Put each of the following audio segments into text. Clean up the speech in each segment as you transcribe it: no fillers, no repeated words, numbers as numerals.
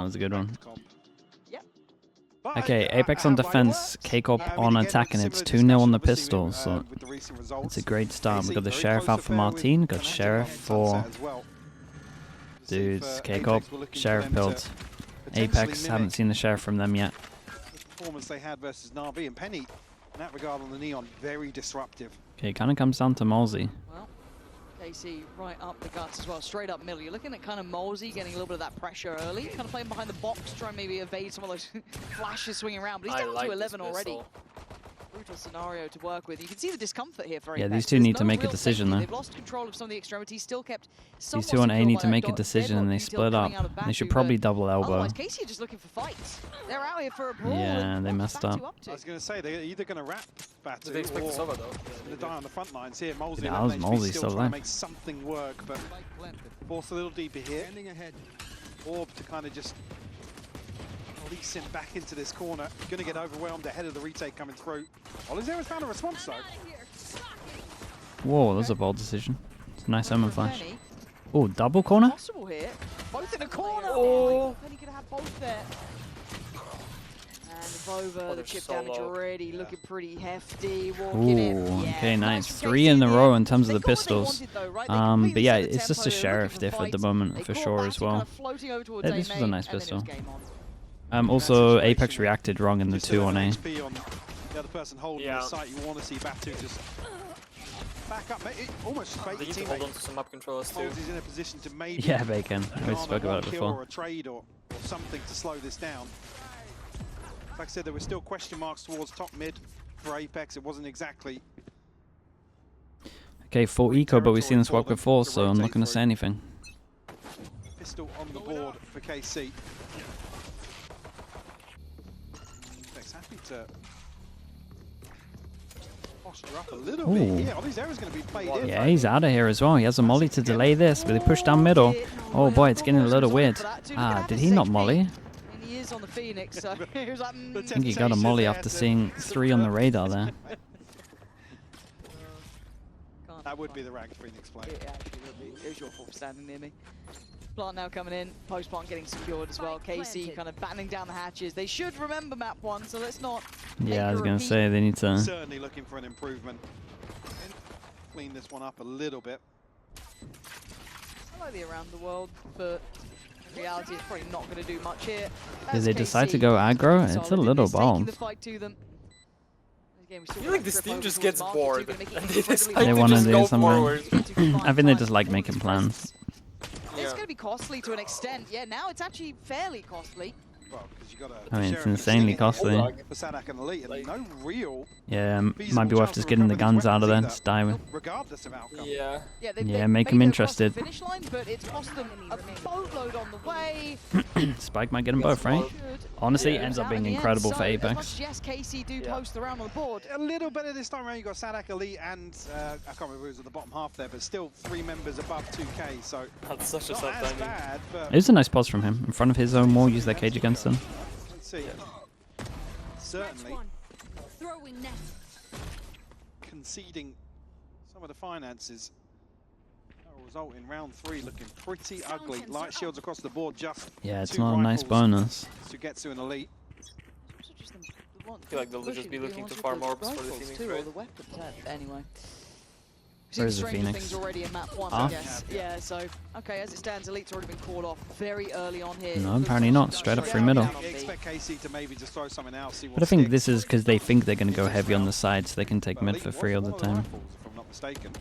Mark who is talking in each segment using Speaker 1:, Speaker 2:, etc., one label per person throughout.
Speaker 1: was a good one.
Speaker 2: Yep.
Speaker 1: Okay, Apex on defense, Cake Up on attack, and it's 2-0 on the pistols. So it's a great start. We've got the Sheriff out for Martine, got Sheriff for dudes, Cake Up, Sheriff build. Apex, haven't seen the Sheriff from them yet.
Speaker 3: The performance they had versus Na'Vi and Penny, in that regard on the Neon, very disruptive.
Speaker 1: Okay, kind of comes down to Molsey.
Speaker 2: Well, KC right up the guts as well, straight up middle. You're looking at kind of Molsey getting a little bit of that pressure early, kind of playing behind the box, trying to maybe evade some of those flashes swinging around, but he's down to 11 already. Brutal scenario to work with. You can see the discomfort here for Apex.
Speaker 1: Yeah, these two need to make a decision though.
Speaker 2: They've lost control of some of the extremities, still kept
Speaker 1: these two on A need to make a decision and they split up. They should probably double elbow.
Speaker 2: Otherwise, KC are just looking for fights. They're out here for a brawl.
Speaker 1: Yeah, they messed up.
Speaker 3: I was going to say, they're either going to wrap Batu
Speaker 4: they expect
Speaker 3: or
Speaker 4: Sova, though.
Speaker 3: going to die on the front lines here. Molsey,
Speaker 1: Yeah, how's Molsey still
Speaker 3: trying
Speaker 1: there?
Speaker 3: to make something work, but force a little deeper here. Orb to kind of just release him back into this corner. Going to get overwhelmed ahead of the retake coming through. Olizera's found a response though.
Speaker 1: Whoa, that was a bold decision. It's a nice omen flash. Oh, double corner?
Speaker 2: Possible here. Both in the corner.
Speaker 4: Oh.
Speaker 2: Penny could have both there. And Vova, the chip
Speaker 4: so
Speaker 2: damage
Speaker 4: low.
Speaker 2: already looking pretty hefty. Walking in.
Speaker 1: Ooh,
Speaker 2: Yeah,
Speaker 1: okay, nice.
Speaker 2: from
Speaker 1: 3 in a
Speaker 2: KC
Speaker 1: row
Speaker 2: there.
Speaker 1: in terms of
Speaker 2: They
Speaker 1: the
Speaker 2: got what they
Speaker 1: pistols.
Speaker 2: wanted though, right? They completely
Speaker 1: But yeah,
Speaker 2: set the
Speaker 1: it's just a
Speaker 2: tempo, they were
Speaker 1: Sheriff
Speaker 2: looking
Speaker 1: diff
Speaker 2: for
Speaker 1: at the
Speaker 2: fights.
Speaker 1: moment
Speaker 2: They
Speaker 1: for
Speaker 2: caught
Speaker 1: sure
Speaker 2: Batu
Speaker 1: as well.
Speaker 2: kind of floating over towards
Speaker 1: Yeah, this was a
Speaker 2: A-main,
Speaker 1: nice
Speaker 2: and then it was
Speaker 1: pistol.
Speaker 2: game on.
Speaker 1: Also, Apex reacted wrong in the 2 on A.
Speaker 3: HP on the other person holding the site. You want to see Batu just back up. It almost just bait
Speaker 4: They
Speaker 3: the
Speaker 4: need to hold on
Speaker 3: teammate.
Speaker 4: to some map controllers too.
Speaker 3: Molsey's in a position to maybe
Speaker 1: Yeah, Bacon. We
Speaker 3: command
Speaker 1: spoke
Speaker 3: a
Speaker 1: about it
Speaker 3: one kill
Speaker 1: before.
Speaker 3: or a trade or something to slow this down. Like I said, there were still question marks towards top mid for Apex. It wasn't exactly
Speaker 1: Okay, full eco, but we've seen this work before, so I'm not going to say anything.
Speaker 3: pistol on the board for KC. Apex happy to posture up a little bit here. All these areas going to be played in.
Speaker 1: Yeah, he's out of here as well. He has a molly to delay this, but they push down middle. Oh boy, it's getting a little weird. Ah, did he not molly?
Speaker 2: And he is on the Phoenix, so he was like,
Speaker 1: I think he got a molly after seeing 3 on the radar there.
Speaker 3: That would be the ranked Phoenix play.
Speaker 2: It actually would be. It was your fault for standing near me. Plant now coming in, post plant getting secured as well. KC kind of battening down the hatches. They should remember map 1, so let's not.
Speaker 1: Yeah, I was going to say they need to.
Speaker 3: Certainly looking for an improvement. Clean this one up a little bit.
Speaker 2: I like the around the world, but in reality, it's probably not going to do much here.
Speaker 1: Did they decide to go aggro? It's a little bold.
Speaker 4: I feel like this team just gets bored and they decide
Speaker 1: They
Speaker 4: to
Speaker 1: want to
Speaker 4: just
Speaker 1: do
Speaker 4: go
Speaker 1: something.
Speaker 4: forward.
Speaker 1: I think they just like making plans.
Speaker 2: It's going to be costly to an extent. Yeah, now it's actually fairly costly.
Speaker 3: Well, 'cause you got
Speaker 1: I mean, it's insanely costly.
Speaker 3: for Sadak and Elite, and no real
Speaker 1: Yeah, might be worth just getting the guns out of there and just die with.
Speaker 3: regardless of outcome.
Speaker 4: Yeah.
Speaker 1: Yeah, make them interested.
Speaker 2: Finish line, but it's cost them a boatload on the way.
Speaker 1: Spike might get them both, right? Honestly, it ends up being incredible for Apex.
Speaker 2: Yes, KC do post around on the board.
Speaker 3: A little better this time around. You got Sadak, Elite, and I can't remember who was at the bottom half there, but still 3 members above 2K. So
Speaker 4: That's such a
Speaker 3: not
Speaker 4: sad
Speaker 3: as
Speaker 4: timing.
Speaker 3: bad, but
Speaker 1: It was a nice pause from him. In front of his own wall, use their cage against them.
Speaker 3: let's see. Certainly conceding some of the finances. That will result in round 3 looking pretty ugly. Light shields across the board, just
Speaker 1: Yeah, it's
Speaker 3: 2
Speaker 1: not a nice
Speaker 3: rifles
Speaker 1: bonus.
Speaker 3: to get to an Elite.
Speaker 4: I feel like they'll just be looking to farm orbs for the Phoenix, right?
Speaker 2: Anyway.
Speaker 1: Where's the
Speaker 2: Stranger
Speaker 1: Phoenix?
Speaker 2: things already in map 1,
Speaker 1: Ah.
Speaker 2: I guess. Yeah, so, okay, as it stands, Elite's already been called off very early on here.
Speaker 1: No, apparently not. Straight up through middle.
Speaker 3: You expect KC to maybe just throw something out, see what
Speaker 1: But I think
Speaker 3: sticks.
Speaker 1: this is because they think they're going to go heavy on the side, so they can take
Speaker 3: But
Speaker 1: mid
Speaker 3: Elite
Speaker 1: for
Speaker 3: was
Speaker 1: free all the
Speaker 3: one of
Speaker 1: time.
Speaker 3: rifles, if I'm not mistaken.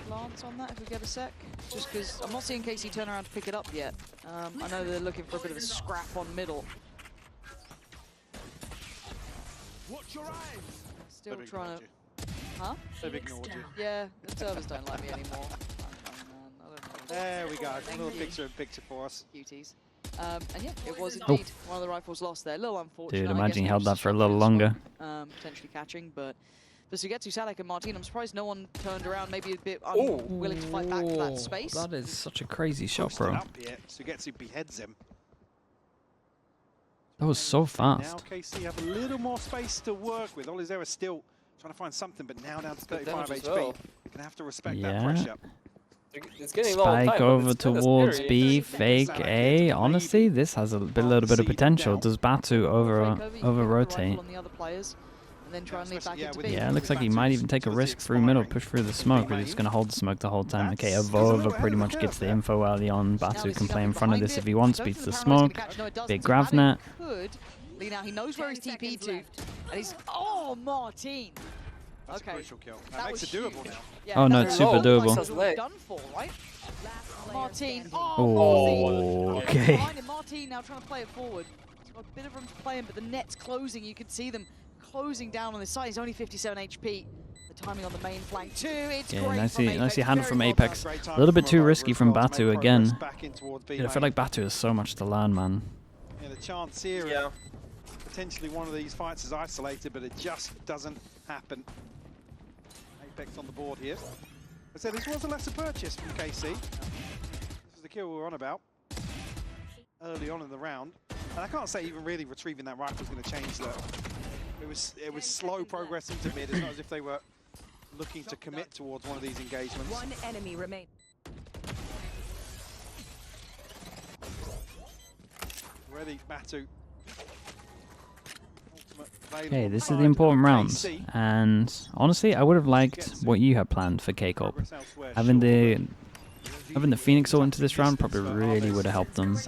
Speaker 2: Glance on that if we get a sec. Just because I'm not seeing KC turn around to pick it up yet. I know they're looking for a bit of a scrap on middle. Still
Speaker 3: They've
Speaker 2: trying
Speaker 3: ignored
Speaker 2: to.
Speaker 3: you.
Speaker 2: Huh?
Speaker 3: They've ignored you.
Speaker 2: Yeah, the servers don't like me anymore.
Speaker 3: There we go. A
Speaker 2: Thank
Speaker 3: little
Speaker 2: you.
Speaker 3: picture for us.
Speaker 2: Cuties. And yeah, it was indeed one of the rifles lost there. A little unfortunate.
Speaker 1: Dude,
Speaker 2: I
Speaker 1: imagine
Speaker 2: guess
Speaker 1: he
Speaker 2: we
Speaker 1: held
Speaker 2: were
Speaker 1: that for a
Speaker 2: struggling
Speaker 1: little
Speaker 2: as well,
Speaker 1: longer.
Speaker 2: potentially catching, but for Sugetsu, Sadak and Martin, I'm surprised no one turned around, maybe a bit
Speaker 4: Oh.
Speaker 2: unwilling to fight back for that space.
Speaker 1: That is such a crazy shot,
Speaker 3: Posted
Speaker 1: bro.
Speaker 3: up here, Sugetsu beheads him.
Speaker 1: That was so
Speaker 3: Now
Speaker 1: fast.
Speaker 3: KC have a little more space to work with. Olizera still trying to find something, but now down to 35
Speaker 4: damage as
Speaker 3: HP.
Speaker 4: well.
Speaker 3: Gonna have to respect
Speaker 1: Yeah.
Speaker 3: that pressure.
Speaker 4: It's getting low on
Speaker 1: Spike
Speaker 4: time,
Speaker 1: over
Speaker 4: but it's kinda
Speaker 1: towards
Speaker 4: scary.
Speaker 1: B, fake A. Honestly, this has a little bit of potential. Does Batu over rotate? Yeah, it looks like he might even take a risk through middle, push through the smoke, but he's going to hold the smoke the whole time. Okay, Avova pretty much gets the info early on. Batu can play in front of this if he wants, beats the smoke. Big Gravnet.
Speaker 2: Now he knows where he's TP to, and he's Martin.
Speaker 3: That's a crucial kill. That makes it doable now.
Speaker 2: Yeah,
Speaker 1: Oh no, it's super doable.
Speaker 2: Done for, right? Martin.
Speaker 1: Oh, okay.
Speaker 2: Martin now trying to play it forward. He's got a bit of room to play in, but the net's closing. You can see them closing down on this side. He's only 57 HP. The timing on the main flank too. It's
Speaker 1: Yeah,
Speaker 2: great
Speaker 1: nicely handled from Apex. A little bit too risky from Batu again. Yeah, I feel like Batu has so much to learn, man.
Speaker 3: Yeah, the chance here.
Speaker 4: Yeah.
Speaker 3: Potentially one of these fights is isolated, but it just doesn't happen. Apex on the board here. I said this was a lesser purchase from KC. This is the kill we were on about early on in the round. And I can't say even really retrieving that rifle is going to change that. It was slow progress into mid. It's not as if they were looking to commit towards one of these engagements.
Speaker 5: One enemy remains.
Speaker 3: Ready, Batu.
Speaker 1: Okay, this is the important rounds, and honestly, I would have liked what you had planned for K-Corp. Having the Phoenix all into this round probably really would have helped them,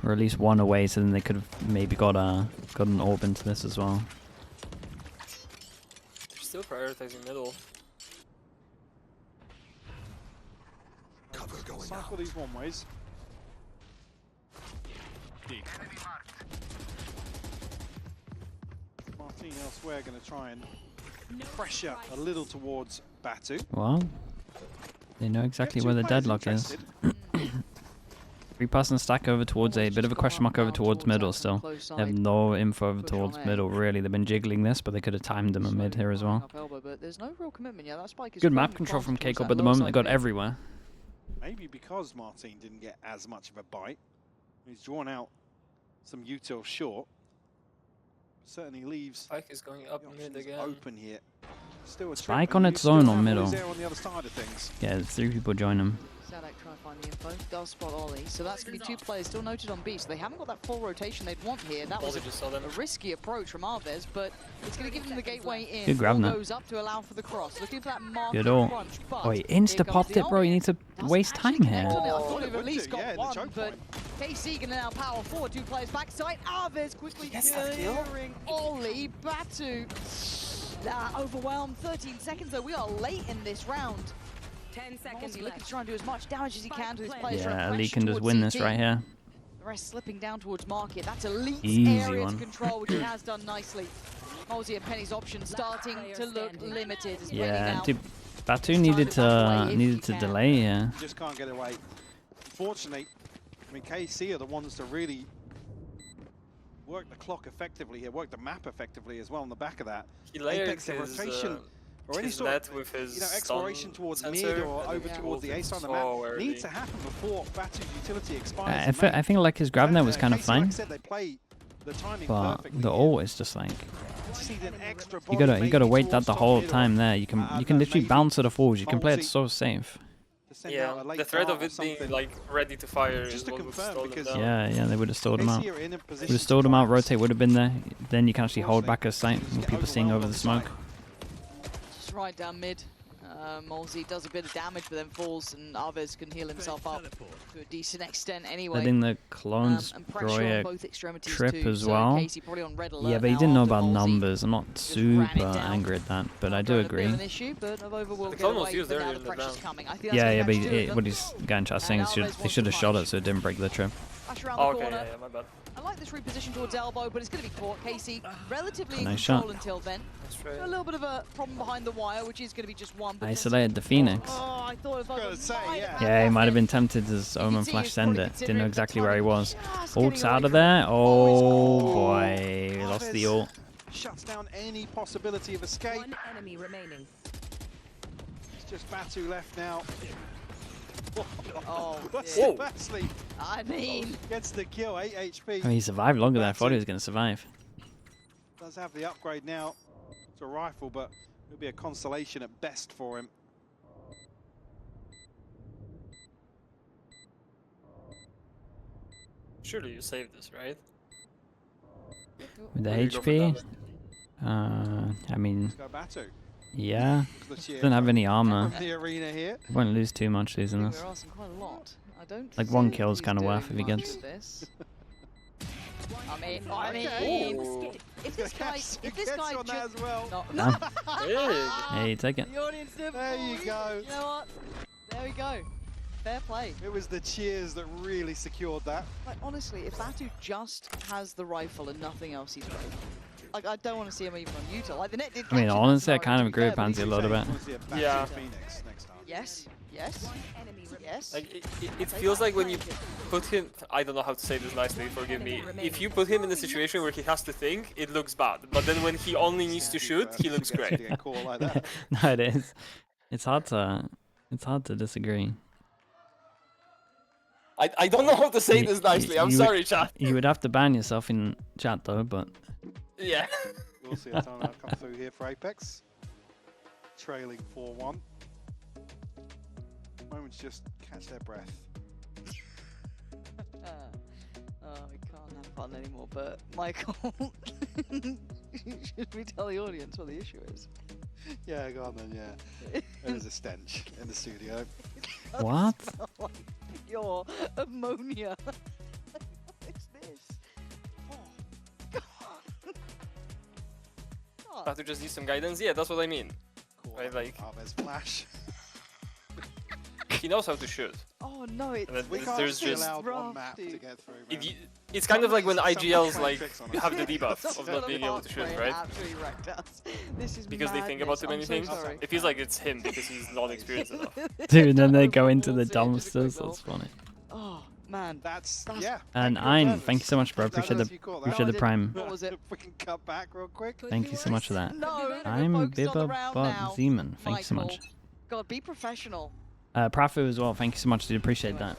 Speaker 1: or at least one away, so then they could have maybe got an orb into this as well.
Speaker 4: They're still prioritizing middle.
Speaker 3: Cycle these one ways. Martin elsewhere going to try and pressure a little towards Batu.
Speaker 1: Well, they know exactly where the deadlock is. 3-person stack over towards A, bit of a question mark over towards middle still. They have no info over towards middle, really. They've been jiggling this, but they could have timed them a mid here as well. Good map control from K-Corp at the moment, they got everywhere.
Speaker 3: Maybe because Martin didn't get as much of a bite. He's drawn out some util short. Certainly leaves
Speaker 4: Spike is going up mid again.
Speaker 3: Open here. Still a
Speaker 1: Spike on its own on middle.
Speaker 3: There on the other side of things.
Speaker 1: Yeah, 3 people join him.
Speaker 2: Sadak trying to find the info. Does spot Ollie. So that's going to be 2 players still noted on B. So they haven't got that full rotation they'd want here. That was a risky approach from Arvez, but it's going to give them the gateway in.
Speaker 1: Good grab
Speaker 2: goes up to allow for the cross. Looking for that mark.
Speaker 1: Good all. Oh, he insta-popped it, bro. You need to waste time here.
Speaker 2: I thought he'd at least got one, but KC going to now power forward. 2 players backside. Arvez quickly clearing Ollie. Batu overwhelmed. 13 seconds though. We are late in this round.
Speaker 5: 10 seconds
Speaker 2: looking to try and do as much damage as he can to his players.
Speaker 1: Yeah, Ali can just win this right here.
Speaker 2: The rest slipping down towards Market. That's Elite's
Speaker 1: Easy
Speaker 2: area
Speaker 1: one.
Speaker 2: to control, which he has done nicely. Mosey and Penny's option starting to look limited. As
Speaker 1: Yeah,
Speaker 2: Penny
Speaker 1: dude, Batu needed to delay, yeah.
Speaker 3: Just can't get away. Unfortunately, I mean, KC are the ones to really work the clock effectively here, work the map effectively as well on the back of that.
Speaker 4: He layered
Speaker 3: Apex, the
Speaker 4: his,
Speaker 3: rotation or any
Speaker 4: his
Speaker 3: sort
Speaker 4: net
Speaker 3: of
Speaker 4: with his
Speaker 3: exploration towards mid or over towards the A side of the map needs to happen before Batu's utility expires.
Speaker 1: I think like his grab net was kind of
Speaker 3: KC,
Speaker 1: fine,
Speaker 3: like I said, they play the timing
Speaker 1: but
Speaker 3: perfectly
Speaker 1: the
Speaker 3: here.
Speaker 1: ult is just like
Speaker 3: Just need an extra
Speaker 1: you
Speaker 3: body
Speaker 1: gotta
Speaker 3: maybe
Speaker 1: wait that
Speaker 3: towards
Speaker 1: the
Speaker 3: top
Speaker 1: whole
Speaker 3: mid or,
Speaker 1: time there. You can literally
Speaker 3: maybe
Speaker 1: bounce to the falls. You can play it
Speaker 3: Mosey
Speaker 1: so safe.
Speaker 3: to send
Speaker 4: Yeah,
Speaker 3: out a late
Speaker 4: the threat
Speaker 3: dart
Speaker 4: of
Speaker 3: or
Speaker 4: it being
Speaker 3: something.
Speaker 4: like ready to fire
Speaker 3: Just
Speaker 4: is
Speaker 3: to
Speaker 4: what would
Speaker 3: confirm,
Speaker 4: slow them
Speaker 3: because
Speaker 4: down.
Speaker 1: Yeah, they would have stalled him out.
Speaker 3: KC are in a
Speaker 1: Would
Speaker 3: position
Speaker 1: have
Speaker 3: to
Speaker 1: stalled him out.
Speaker 3: try and
Speaker 1: Rotate would have been there. Then you can actually hold back a sight with people seeing over the smoke.
Speaker 2: Just right down mid. Molsey does a bit of damage, but then falls, and Arvez can heal himself up to a decent extent anyway.
Speaker 1: Letting the clones
Speaker 2: and pressure
Speaker 1: destroy
Speaker 2: on
Speaker 1: a
Speaker 2: both extremities
Speaker 1: trip
Speaker 2: too,
Speaker 1: as
Speaker 2: so
Speaker 1: well.
Speaker 2: Casey probably on red alert
Speaker 1: Yeah, but he
Speaker 2: now
Speaker 1: didn't know
Speaker 2: after
Speaker 1: about
Speaker 2: Molsey
Speaker 1: numbers. I'm not
Speaker 2: just ran it
Speaker 1: super
Speaker 2: down.
Speaker 1: angry at that, but I do
Speaker 2: Got a bit
Speaker 1: agree.
Speaker 2: of an issue, but Avova will
Speaker 4: The
Speaker 2: get
Speaker 4: clone was
Speaker 2: away,
Speaker 4: used
Speaker 2: but now
Speaker 4: earlier
Speaker 2: the
Speaker 4: in the
Speaker 2: pressure's
Speaker 4: round.
Speaker 2: coming. I think that's
Speaker 1: Yeah,
Speaker 2: what
Speaker 1: yeah, but
Speaker 2: he has to do,
Speaker 1: what he's going to saying is they should have shot it so it didn't break the trip.
Speaker 2: Flash around
Speaker 4: Oh,
Speaker 2: the
Speaker 4: okay,
Speaker 2: corner.
Speaker 4: yeah, my bad.
Speaker 2: I like this reposition towards elbow, but it's going to be caught. Casey relatively in
Speaker 1: Nice
Speaker 2: control
Speaker 1: shot.
Speaker 2: until then.
Speaker 4: That's right.
Speaker 2: A little bit of a problem behind the wire, which is going to be just one. But
Speaker 1: Isolated the Phoenix.
Speaker 2: oh, I thought if I
Speaker 3: Gotta say, yeah.
Speaker 1: Yeah, he might have been tempted to Omen flash send it. Didn't know exactly where he was. Ult's out of there. Oh boy, he lost the ult.
Speaker 3: Shuts down any possibility of escape.
Speaker 5: One enemy remaining.
Speaker 3: It's just Batu left now.
Speaker 2: Oh,
Speaker 3: Whoa. Baxley
Speaker 2: I mean,
Speaker 3: gets the kill, 8 HP.
Speaker 1: I mean, he survived longer than I thought he was going to survive.
Speaker 3: Does have the upgrade now to a rifle, but it'll be a consolation at best for him.
Speaker 4: Surely you saved this, right?
Speaker 1: With the
Speaker 4: Or you go for
Speaker 1: HP,
Speaker 4: damage?
Speaker 1: I mean,
Speaker 3: Let's go Batu.
Speaker 1: yeah,
Speaker 3: The cheer
Speaker 1: doesn't have any armor.
Speaker 3: from the arena here.
Speaker 1: Won't lose too much losing
Speaker 2: We're
Speaker 1: this.
Speaker 2: asking quite a lot. I don't
Speaker 1: Like, one
Speaker 2: think
Speaker 1: kill's
Speaker 2: he's
Speaker 1: kinda
Speaker 2: doing
Speaker 1: worth if he
Speaker 2: much
Speaker 1: gets-
Speaker 2: with this.
Speaker 3: Okay.
Speaker 2: If this guy
Speaker 3: on that
Speaker 2: just
Speaker 3: as well.
Speaker 2: no,
Speaker 4: Hey.
Speaker 1: Hey, take it.
Speaker 2: the audience did
Speaker 3: There you
Speaker 2: for
Speaker 3: go.
Speaker 2: You know what? There we go. Fair play.
Speaker 3: It was the cheers that really secured that.
Speaker 2: Like honestly, if Batu just has the rifle and nothing else, he's great. Like I don't want to see him even on Utah. Like the net did.
Speaker 1: I mean,
Speaker 2: catch him,
Speaker 1: honestly, I
Speaker 2: that's
Speaker 1: kind of
Speaker 2: to be
Speaker 1: agree with
Speaker 2: fair, but
Speaker 1: Pansy a little bit.
Speaker 4: Yeah.
Speaker 3: Phoenix next time.
Speaker 2: Yes, yes, yes.
Speaker 4: Like it feels like when you put him, I don't know how to say this nicely, forgive me. If you put him in a situation where he has to think, it looks bad. But then when he only needs to shoot, he looks great.
Speaker 3: Like that.
Speaker 1: No, it is. It's hard to disagree.
Speaker 4: I don't know how to say
Speaker 1: You-
Speaker 4: this nicely. I'm
Speaker 1: you would-
Speaker 4: sorry, chat.
Speaker 1: You would have to ban yourself in chat though, but
Speaker 4: Yeah.
Speaker 3: We'll see a timeout come through here for Apex. Trailing 4-1. Moments just catch their breath.
Speaker 2: We can't have fun anymore. But Michael, should we tell the audience what the issue is?
Speaker 3: Yeah, go on then, yeah. There's a stench in the studio.
Speaker 1: what?
Speaker 2: Like your ammonia. What's this? Oh, God. God.
Speaker 4: Have to just use some guidance. Yeah, that's what I mean.
Speaker 3: Cool.
Speaker 4: Right, like-
Speaker 3: There's flash.
Speaker 4: He knows how to shoot.
Speaker 2: Oh no, it's
Speaker 4: And then
Speaker 3: We can't
Speaker 4: there's
Speaker 3: be
Speaker 4: just
Speaker 3: allowed
Speaker 2: rough,
Speaker 3: one map to
Speaker 2: dude.
Speaker 3: get through,
Speaker 4: if
Speaker 3: man.
Speaker 4: you, it's kind of like when
Speaker 3: Someone
Speaker 4: IGLs
Speaker 3: playing
Speaker 4: like
Speaker 3: tricks on us.
Speaker 4: have the debuff
Speaker 2: That's
Speaker 4: of
Speaker 2: the
Speaker 4: not being able to shoot,
Speaker 2: brain
Speaker 4: right?
Speaker 2: absolutely wrecked us. This is
Speaker 4: Because they think about too many
Speaker 2: madness. I'm
Speaker 4: things.
Speaker 2: so sorry.
Speaker 4: It feels like it's him because he's not experienced enough.
Speaker 1: Dude, and then they go into
Speaker 2: We'll
Speaker 1: the
Speaker 2: see it, just a quick
Speaker 1: dumpsters. That's funny.
Speaker 2: Oh man.
Speaker 3: That's,
Speaker 2: That's-
Speaker 3: yeah.
Speaker 1: And
Speaker 3: thank you,
Speaker 1: Ein,
Speaker 3: Travis.
Speaker 1: thank you so much, bro.
Speaker 3: I don't know
Speaker 1: Appreciate
Speaker 3: if
Speaker 1: the
Speaker 3: you caught that.
Speaker 1: appreciate the
Speaker 2: No, I
Speaker 1: prime.
Speaker 2: What was it?
Speaker 3: If we can cut back real quick.
Speaker 1: Thank you so much for that.
Speaker 2: No,
Speaker 1: I'm
Speaker 2: focused on the
Speaker 1: Bibba
Speaker 2: round
Speaker 1: Bot
Speaker 2: now,
Speaker 1: Zeman. Thank you so much.
Speaker 2: Michael. God, be professional.
Speaker 1: Prafu as well. Thank you so much. Dude, appreciate that.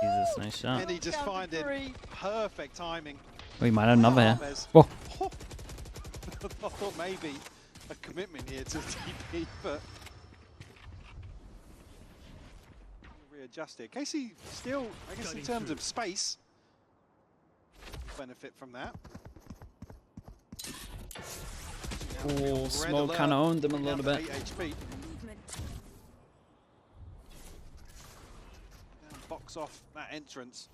Speaker 1: Jesus, nice shot.
Speaker 3: And he just
Speaker 2: Down to
Speaker 3: finding
Speaker 2: 3.
Speaker 3: perfect timing.
Speaker 1: We might have another here.
Speaker 3: Alves.
Speaker 1: Whoa.
Speaker 3: I thought maybe a commitment here to TP, but readjust it. Casey still, I guess, in terms of space, benefit from that.
Speaker 1: Oh, Smoke kind of owned them a little bit.
Speaker 3: 8 HP. Now box off that entrance.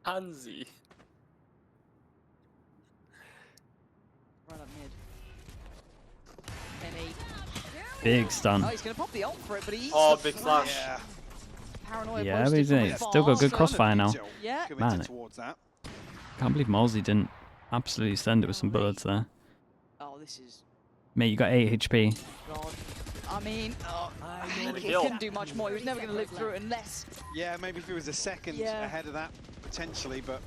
Speaker 4: Hansi.
Speaker 2: Right up mid. Penny.
Speaker 1: Big stun.
Speaker 2: Oh, he's gonna pop the ult for it, but he eats
Speaker 4: Oh,
Speaker 2: the
Speaker 4: big flash.
Speaker 3: Yeah.
Speaker 2: Paranoia
Speaker 1: Yeah,
Speaker 2: posted
Speaker 1: but he's
Speaker 2: from
Speaker 1: he's still got
Speaker 2: afar.
Speaker 1: good crossfire now.
Speaker 2: Yeah.
Speaker 3: Committed
Speaker 1: Man.
Speaker 3: towards that.
Speaker 1: Can't believe Molsey didn't absolutely send it with some bullets there.
Speaker 2: Oh, this is
Speaker 1: Mate, you got 8 HP.
Speaker 2: God. I mean, he
Speaker 4: kill.
Speaker 2: couldn't do much more. He was never going to live through it unless.
Speaker 3: Yeah, maybe if he was a second
Speaker 2: Yeah.
Speaker 3: ahead of that, potentially, but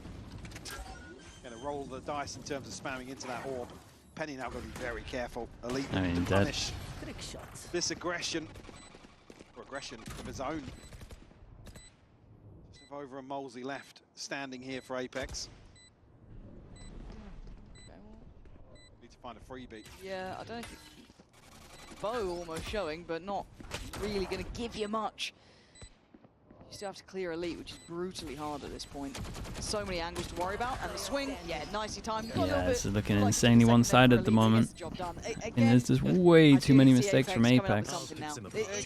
Speaker 3: going to roll the dice in terms of spamming into that orb. Penny now got to be very careful. Elite
Speaker 1: I mean,
Speaker 3: to
Speaker 1: dead.
Speaker 3: punish this aggression, or aggression of his own. Just have over a Molsey left, standing here for Apex. Need to find a freebie.
Speaker 2: Yeah, I don't think. Bow almost showing, but not really going to give you much. You still have to clear Elite, which is brutally hard at this point. So many angles to worry about, and the swing, yeah, nicely timed. Got a little
Speaker 1: Yeah, this
Speaker 2: bit
Speaker 1: is looking
Speaker 2: like
Speaker 1: insanely
Speaker 2: second
Speaker 1: one-sided
Speaker 2: there
Speaker 1: at
Speaker 2: for
Speaker 1: the
Speaker 2: Elite,
Speaker 1: moment.
Speaker 2: gets the job done.
Speaker 1: And
Speaker 2: Again,
Speaker 1: there's just way
Speaker 2: I
Speaker 1: too
Speaker 2: do
Speaker 1: many
Speaker 2: see
Speaker 1: mistakes from
Speaker 2: coming up with
Speaker 1: Apex.
Speaker 2: something now.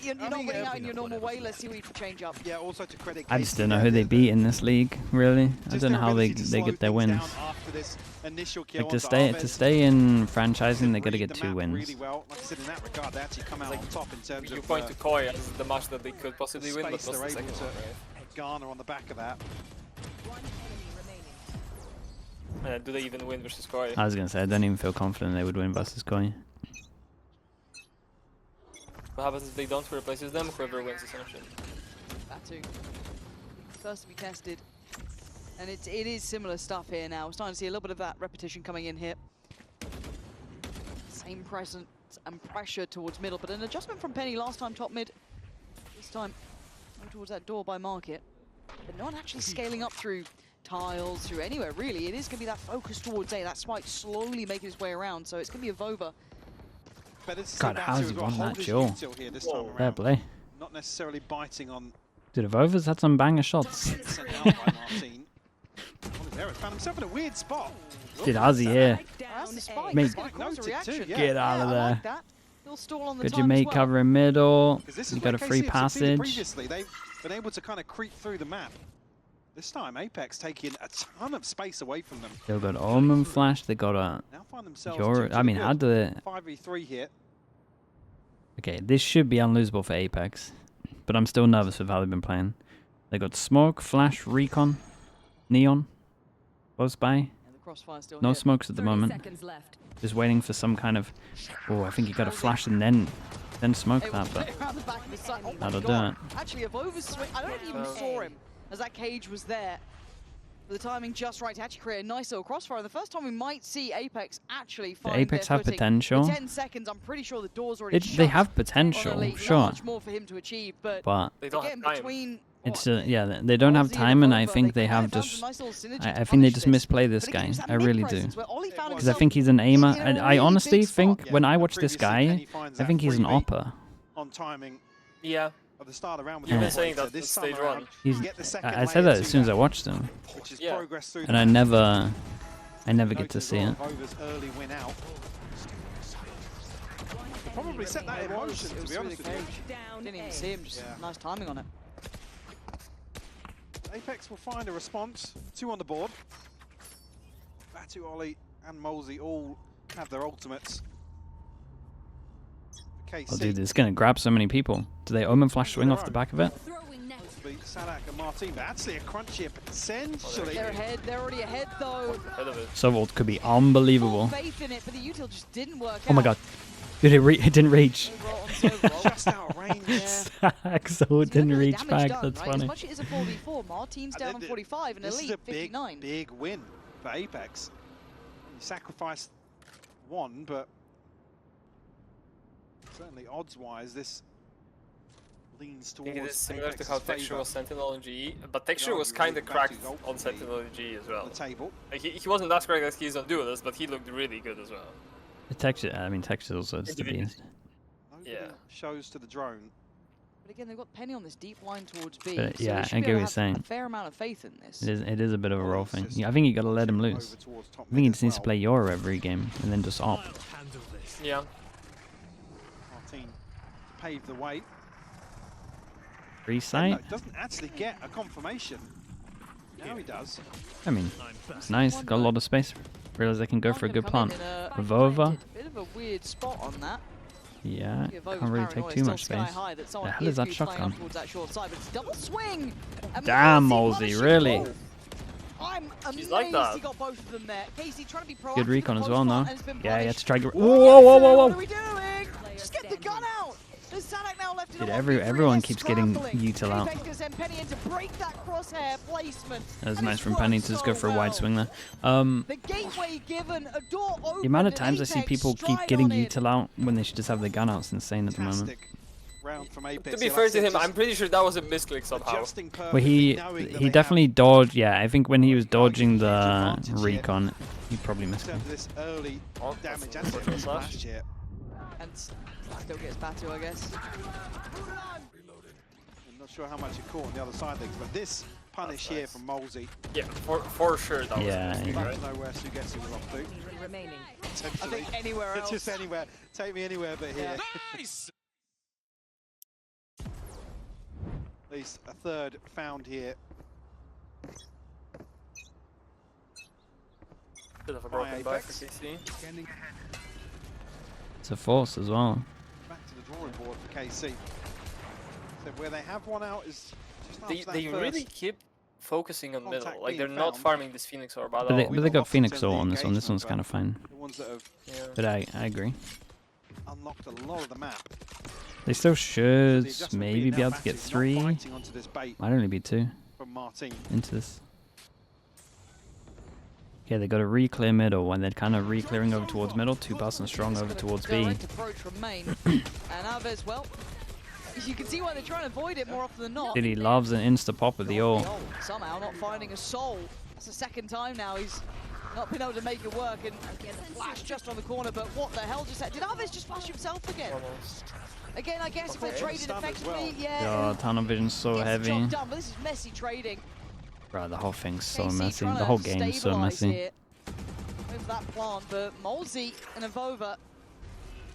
Speaker 2: You're not winning out in your normal way. Let's see what you can change up.
Speaker 3: Yeah, also to credit
Speaker 1: I just
Speaker 3: Casey
Speaker 1: don't know
Speaker 3: there,
Speaker 1: who they
Speaker 3: the-
Speaker 1: beat in this league, really. I
Speaker 3: just
Speaker 1: don't know
Speaker 3: their
Speaker 1: how they
Speaker 3: ability to slow
Speaker 1: get their
Speaker 3: things
Speaker 1: wins.
Speaker 3: down after this initial kill
Speaker 1: Like to
Speaker 3: onto
Speaker 1: stay
Speaker 3: Alves.
Speaker 1: in franchising, they gotta
Speaker 3: Read
Speaker 1: get
Speaker 3: the
Speaker 1: 2
Speaker 3: map
Speaker 1: wins.
Speaker 3: Really well. Like I said, in that regard, they actually come out on top in terms
Speaker 4: You
Speaker 3: of
Speaker 4: point to Koi as the match that they could possibly win, but
Speaker 3: space
Speaker 4: what's
Speaker 3: they're
Speaker 4: the
Speaker 3: able
Speaker 4: second
Speaker 3: to
Speaker 4: one, right?
Speaker 3: garner on the back of that.
Speaker 5: One enemy remaining.
Speaker 4: Do they even win versus Koi?
Speaker 1: I was gonna say, I don't even feel confident they would win versus Koi.
Speaker 4: What happens if they don't? Who replaces them? Whoever wins essentially.
Speaker 2: Batu. First to be tested. And it is similar stuff here now. We're starting to see a little bit of that repetition coming in here. Same presence and pressure towards middle, but an adjustment from Penny last time top mid. This time more towards that door by Market. But not actually scaling up through tiles, through anywhere really. It is going to be that focus towards A. That Spike slowly making its way around, so it's going to be a Vova
Speaker 3: better to see
Speaker 1: God,
Speaker 3: Batu
Speaker 1: how's
Speaker 3: as
Speaker 1: he
Speaker 3: well
Speaker 1: won
Speaker 3: hold
Speaker 1: that
Speaker 3: his
Speaker 1: duel?
Speaker 3: util here this time
Speaker 1: Fair
Speaker 3: around.
Speaker 1: play.
Speaker 3: Not necessarily biting on
Speaker 1: Dude, if Overs had some banger shots.
Speaker 3: sent out by Martin. Oliveira found himself in a weird spot.
Speaker 1: Dude, how's he here?
Speaker 2: That's the spike.
Speaker 1: Mate,
Speaker 2: It's gonna cause a
Speaker 3: noted
Speaker 2: reaction.
Speaker 3: too, yeah.
Speaker 1: Get out of
Speaker 2: I
Speaker 1: there.
Speaker 2: like that. Little stall on the
Speaker 1: Good
Speaker 2: time
Speaker 1: your
Speaker 2: as
Speaker 1: mate
Speaker 2: well.
Speaker 1: covering middle.
Speaker 3: 'Cause this
Speaker 1: You
Speaker 3: is
Speaker 1: got
Speaker 3: where
Speaker 1: a free
Speaker 3: KC have succeeded
Speaker 1: passage.
Speaker 3: previously. They've been able to kind of creep through the map. This time, Apex taking a ton of space away from them.
Speaker 1: They've got Omen Flash. They got a.
Speaker 3: Now find themselves
Speaker 1: I mean, how do they?
Speaker 3: 5v3 here.
Speaker 1: Okay, this should be unlosable for Apex, but I'm still nervous with how they've been playing. They got Smoke, Flash, Recon, Neon, close by.
Speaker 2: And the crossfire's still
Speaker 1: No
Speaker 2: here.
Speaker 1: smokes at the
Speaker 5: 30
Speaker 1: moment.
Speaker 5: seconds left.
Speaker 1: Just waiting for some kind of. Oh, I think you got to flash and then smoke
Speaker 2: Able to
Speaker 1: that,
Speaker 2: play
Speaker 1: but
Speaker 2: around the back of the side. Oh my
Speaker 1: that'll do
Speaker 2: God.
Speaker 1: it.
Speaker 2: Actually, if overswing, I don't even saw him as that cage was there. The timing just right to actually create a nice little crossfire. The first time we might see Apex actually find
Speaker 1: Apex
Speaker 2: their
Speaker 1: have
Speaker 2: footing.
Speaker 1: potential.
Speaker 2: For 10 seconds, I'm pretty sure the door's already shut.
Speaker 1: They have
Speaker 2: on
Speaker 1: potential,
Speaker 2: Elite.
Speaker 1: sure,
Speaker 2: Not much more for him to achieve, but
Speaker 4: They don't
Speaker 2: again,
Speaker 4: have time.
Speaker 2: between
Speaker 1: it's yeah, they don't have time, and I think they have just. I think they just misplay this guy. I really do. Because I think he's an aimer. I honestly think when I watch this guy, I think he's an opper.
Speaker 3: On timing
Speaker 4: Yeah.
Speaker 3: at the start of the round with
Speaker 1: You've
Speaker 3: the
Speaker 1: been
Speaker 4: saying
Speaker 3: operator.
Speaker 4: that
Speaker 3: This
Speaker 4: since stage
Speaker 3: time around,
Speaker 4: one.
Speaker 1: He's.
Speaker 3: you get the second
Speaker 1: I said
Speaker 3: layer
Speaker 1: that as
Speaker 3: to
Speaker 1: soon as I
Speaker 3: that,
Speaker 1: watched him,
Speaker 3: which is
Speaker 4: Yeah.
Speaker 3: progress through
Speaker 1: and
Speaker 3: the
Speaker 1: I
Speaker 3: map.
Speaker 1: never get to see it.
Speaker 3: Over's early win out. Probably set that in motion, to be honest with you.
Speaker 5: Down
Speaker 2: Didn't even
Speaker 5: A.
Speaker 2: see him, just
Speaker 3: Yeah.
Speaker 2: nice timing on it.
Speaker 3: Apex will find a response. 2 on the board. Batu, Ollie, and Molesy all have their ultimates. KC.
Speaker 1: Oh, dude, it's gonna grab so many people. Do they Omen Flash swing off the back of it?
Speaker 5: Throwing net.
Speaker 3: Sadak and Martin, but actually a crunch here potentially.
Speaker 2: They're ahead. They're already ahead though.
Speaker 4: Ahead of it.
Speaker 1: Sovolt could be unbelievable.
Speaker 2: Full faith in it, but the util just didn't work
Speaker 1: Oh my
Speaker 2: out.
Speaker 1: god, dude, it didn't reach.
Speaker 2: Overall on Sovolt.
Speaker 3: Just out of range.
Speaker 2: Yeah.
Speaker 1: So it didn't reach back.
Speaker 2: Done,
Speaker 1: That's
Speaker 2: right?
Speaker 1: funny.
Speaker 2: As much as it is a 4v4, Martin's down on 45 and
Speaker 3: This is
Speaker 2: Elite
Speaker 3: a big,
Speaker 2: 59.
Speaker 3: big win for Apex. You sacrificed one, but certainly odds-wise, this leans
Speaker 4: I think it is
Speaker 3: towards
Speaker 4: similar to
Speaker 3: Apex's
Speaker 4: how Texture
Speaker 3: favour
Speaker 4: was Sentinel in GE, but Texture
Speaker 3: Could
Speaker 4: was
Speaker 3: argue
Speaker 4: kind of
Speaker 3: that
Speaker 4: cracked
Speaker 3: Batu's
Speaker 4: on
Speaker 3: ultimate
Speaker 4: Sentinel in GE as
Speaker 3: on
Speaker 4: well.
Speaker 3: the table.
Speaker 4: Like, he wasn't as cracked as he is on Duelist, but he looked really good as well.
Speaker 1: The texture, I mean, texture also is the
Speaker 4: Individual.
Speaker 1: beast.
Speaker 3: Nobody
Speaker 4: Yeah.
Speaker 3: shows to the drone.
Speaker 2: But again, they've got Penny on this deep line towards B.
Speaker 1: But,
Speaker 2: so
Speaker 1: yeah,
Speaker 2: they should
Speaker 1: I
Speaker 2: be
Speaker 1: get
Speaker 2: able
Speaker 1: what
Speaker 2: to
Speaker 1: you're
Speaker 2: have
Speaker 1: saying.
Speaker 2: A fair amount of faith in this.
Speaker 1: It is a bit of a role
Speaker 3: Ollie's
Speaker 1: thing.
Speaker 3: just
Speaker 1: Yeah, I think you gotta let him
Speaker 3: over
Speaker 1: loose.
Speaker 3: towards top
Speaker 1: I think he
Speaker 3: mid
Speaker 1: just
Speaker 3: as
Speaker 1: needs to
Speaker 3: well.
Speaker 1: play Yoru every game and then just op.
Speaker 4: Yeah.
Speaker 3: Martin to pave the way.
Speaker 1: Free
Speaker 3: No,
Speaker 1: sight?
Speaker 3: doesn't actually get a confirmation. Now he does.
Speaker 1: I mean, it's nice. Got a lot of space. Realize they can go for a good
Speaker 2: Come in
Speaker 1: plant.
Speaker 2: in a
Speaker 1: Vova?
Speaker 2: bit of a weird spot on that.
Speaker 1: Yeah,
Speaker 2: Yeah, Vova's
Speaker 1: can't really
Speaker 2: paranoid,
Speaker 1: take too
Speaker 2: still
Speaker 1: much
Speaker 2: sky
Speaker 1: space.
Speaker 2: high that someone
Speaker 1: The hell is that
Speaker 2: who's playing
Speaker 1: shotgun?
Speaker 2: up towards that short side, but it's double swing. And
Speaker 1: Damn,
Speaker 2: Molesy
Speaker 1: Molesy,
Speaker 2: punishing
Speaker 1: really?
Speaker 2: both. I'm amazed
Speaker 4: like that.
Speaker 2: he got both of them there. Casey trying to be proactive.
Speaker 1: Good recon
Speaker 2: in
Speaker 1: as
Speaker 2: the
Speaker 1: well,
Speaker 2: post
Speaker 1: no?
Speaker 2: plant and has been
Speaker 1: Yeah, he had
Speaker 2: punished.
Speaker 1: to try to.
Speaker 2: Oh,
Speaker 1: Whoa, whoa, whoa,
Speaker 2: What are
Speaker 1: whoa!
Speaker 2: we doing? Just get the gun out. There's Sadak now left in
Speaker 1: Dude,
Speaker 2: a 1v3.
Speaker 1: everyone
Speaker 2: They're
Speaker 1: keeps getting
Speaker 2: scrambling.
Speaker 1: util out.
Speaker 2: Apex gonna send Penny in to break that crosshair placement.
Speaker 1: That was
Speaker 2: and
Speaker 1: nice
Speaker 2: it's
Speaker 1: from Penny
Speaker 2: worked
Speaker 1: to just
Speaker 2: so
Speaker 1: go for a wide
Speaker 2: well.
Speaker 1: swing there.
Speaker 2: The gateway given, a door open.
Speaker 1: The amount of times I see people keep getting util out when they should just have their gun out is insane at the moment.
Speaker 3: Fantastic round from Apex.
Speaker 4: To be
Speaker 3: Like I
Speaker 4: fair to
Speaker 3: said,
Speaker 4: him,
Speaker 3: just
Speaker 4: I'm pretty sure that was a misclick somehow.
Speaker 3: adjusting
Speaker 1: Well,
Speaker 3: perfectly, knowing that
Speaker 1: he
Speaker 3: they
Speaker 1: definitely
Speaker 3: have
Speaker 1: dodged. Yeah, I think when he was dodging the
Speaker 3: advantage here.
Speaker 1: recon, he probably
Speaker 3: in
Speaker 1: missed it.
Speaker 3: terms of this early
Speaker 4: Oh,
Speaker 3: damage
Speaker 4: that's
Speaker 3: and
Speaker 4: a
Speaker 3: the
Speaker 4: flash.
Speaker 3: splash here.
Speaker 2: And still gets Batu, I guess.
Speaker 3: I'm not sure how much it caught on the other side things, but this punish here from Molesy.
Speaker 4: Yeah, for sure that was
Speaker 1: Yeah,
Speaker 4: a mistake,
Speaker 1: yeah.
Speaker 4: right?
Speaker 3: Nowhere Sugetsu was off to.
Speaker 5: Enemy remaining.
Speaker 2: I
Speaker 3: Potentially.
Speaker 2: think anywhere else.
Speaker 3: Just anywhere. Take me anywhere but here.
Speaker 2: Yeah.
Speaker 3: At least a third found here.
Speaker 4: Bit of a
Speaker 3: By
Speaker 4: broken back
Speaker 3: Apex.
Speaker 4: for KC.
Speaker 1: It's a force as well.
Speaker 3: Back to the drawing board for KC. So where they have one out is just after that
Speaker 4: They
Speaker 3: first.
Speaker 4: really keep focusing on
Speaker 3: contact
Speaker 4: middle. Like,
Speaker 3: being
Speaker 4: they're not
Speaker 3: found.
Speaker 4: farming this Phoenix Orb at
Speaker 1: But they,
Speaker 4: all.
Speaker 1: but they got
Speaker 3: lost
Speaker 1: Phoenix
Speaker 3: in
Speaker 1: Ult
Speaker 3: the
Speaker 1: on this one. This one's
Speaker 3: engagement,
Speaker 1: kind of fine.
Speaker 3: The ones that have
Speaker 4: Yeah.
Speaker 1: But I agree.
Speaker 3: unlocked a lot of the map.
Speaker 1: They still
Speaker 3: The
Speaker 1: should
Speaker 3: adjustment
Speaker 1: maybe
Speaker 3: being
Speaker 1: be
Speaker 3: now
Speaker 1: able to get
Speaker 3: Batu's not
Speaker 1: 3.
Speaker 3: biting onto this bait
Speaker 1: Might only be 2
Speaker 3: from Martin.
Speaker 1: into this. Okay, they got a re-clear middle when they're kind of re-clearing over towards middle. 2 Boston strong over towards B.
Speaker 2: Direct approach from main. And Alves, well, you can see why they're trying to avoid it more often than not.
Speaker 1: Diddy loves an insta pop with the ult.
Speaker 2: Somehow not finding a soul. That's the second time now he's not been able to make it work, and again, the flash just on the corner, but what the hell just happened? Did Alves just flash himself again?
Speaker 4: Almost.
Speaker 2: Again, I guess if they're traded
Speaker 3: Stunned as
Speaker 2: effectively,
Speaker 3: well.
Speaker 2: yeah.
Speaker 1: Oh, tunnel vision's so
Speaker 2: gets the
Speaker 1: heavy.
Speaker 2: job done, but this is messy trading.
Speaker 1: Bro, the whole thing's so
Speaker 2: KC
Speaker 1: messy.
Speaker 2: trying
Speaker 1: The
Speaker 2: to
Speaker 1: whole game's so
Speaker 2: stabilise
Speaker 1: messy.
Speaker 2: here with that plant, but Molzy and Avova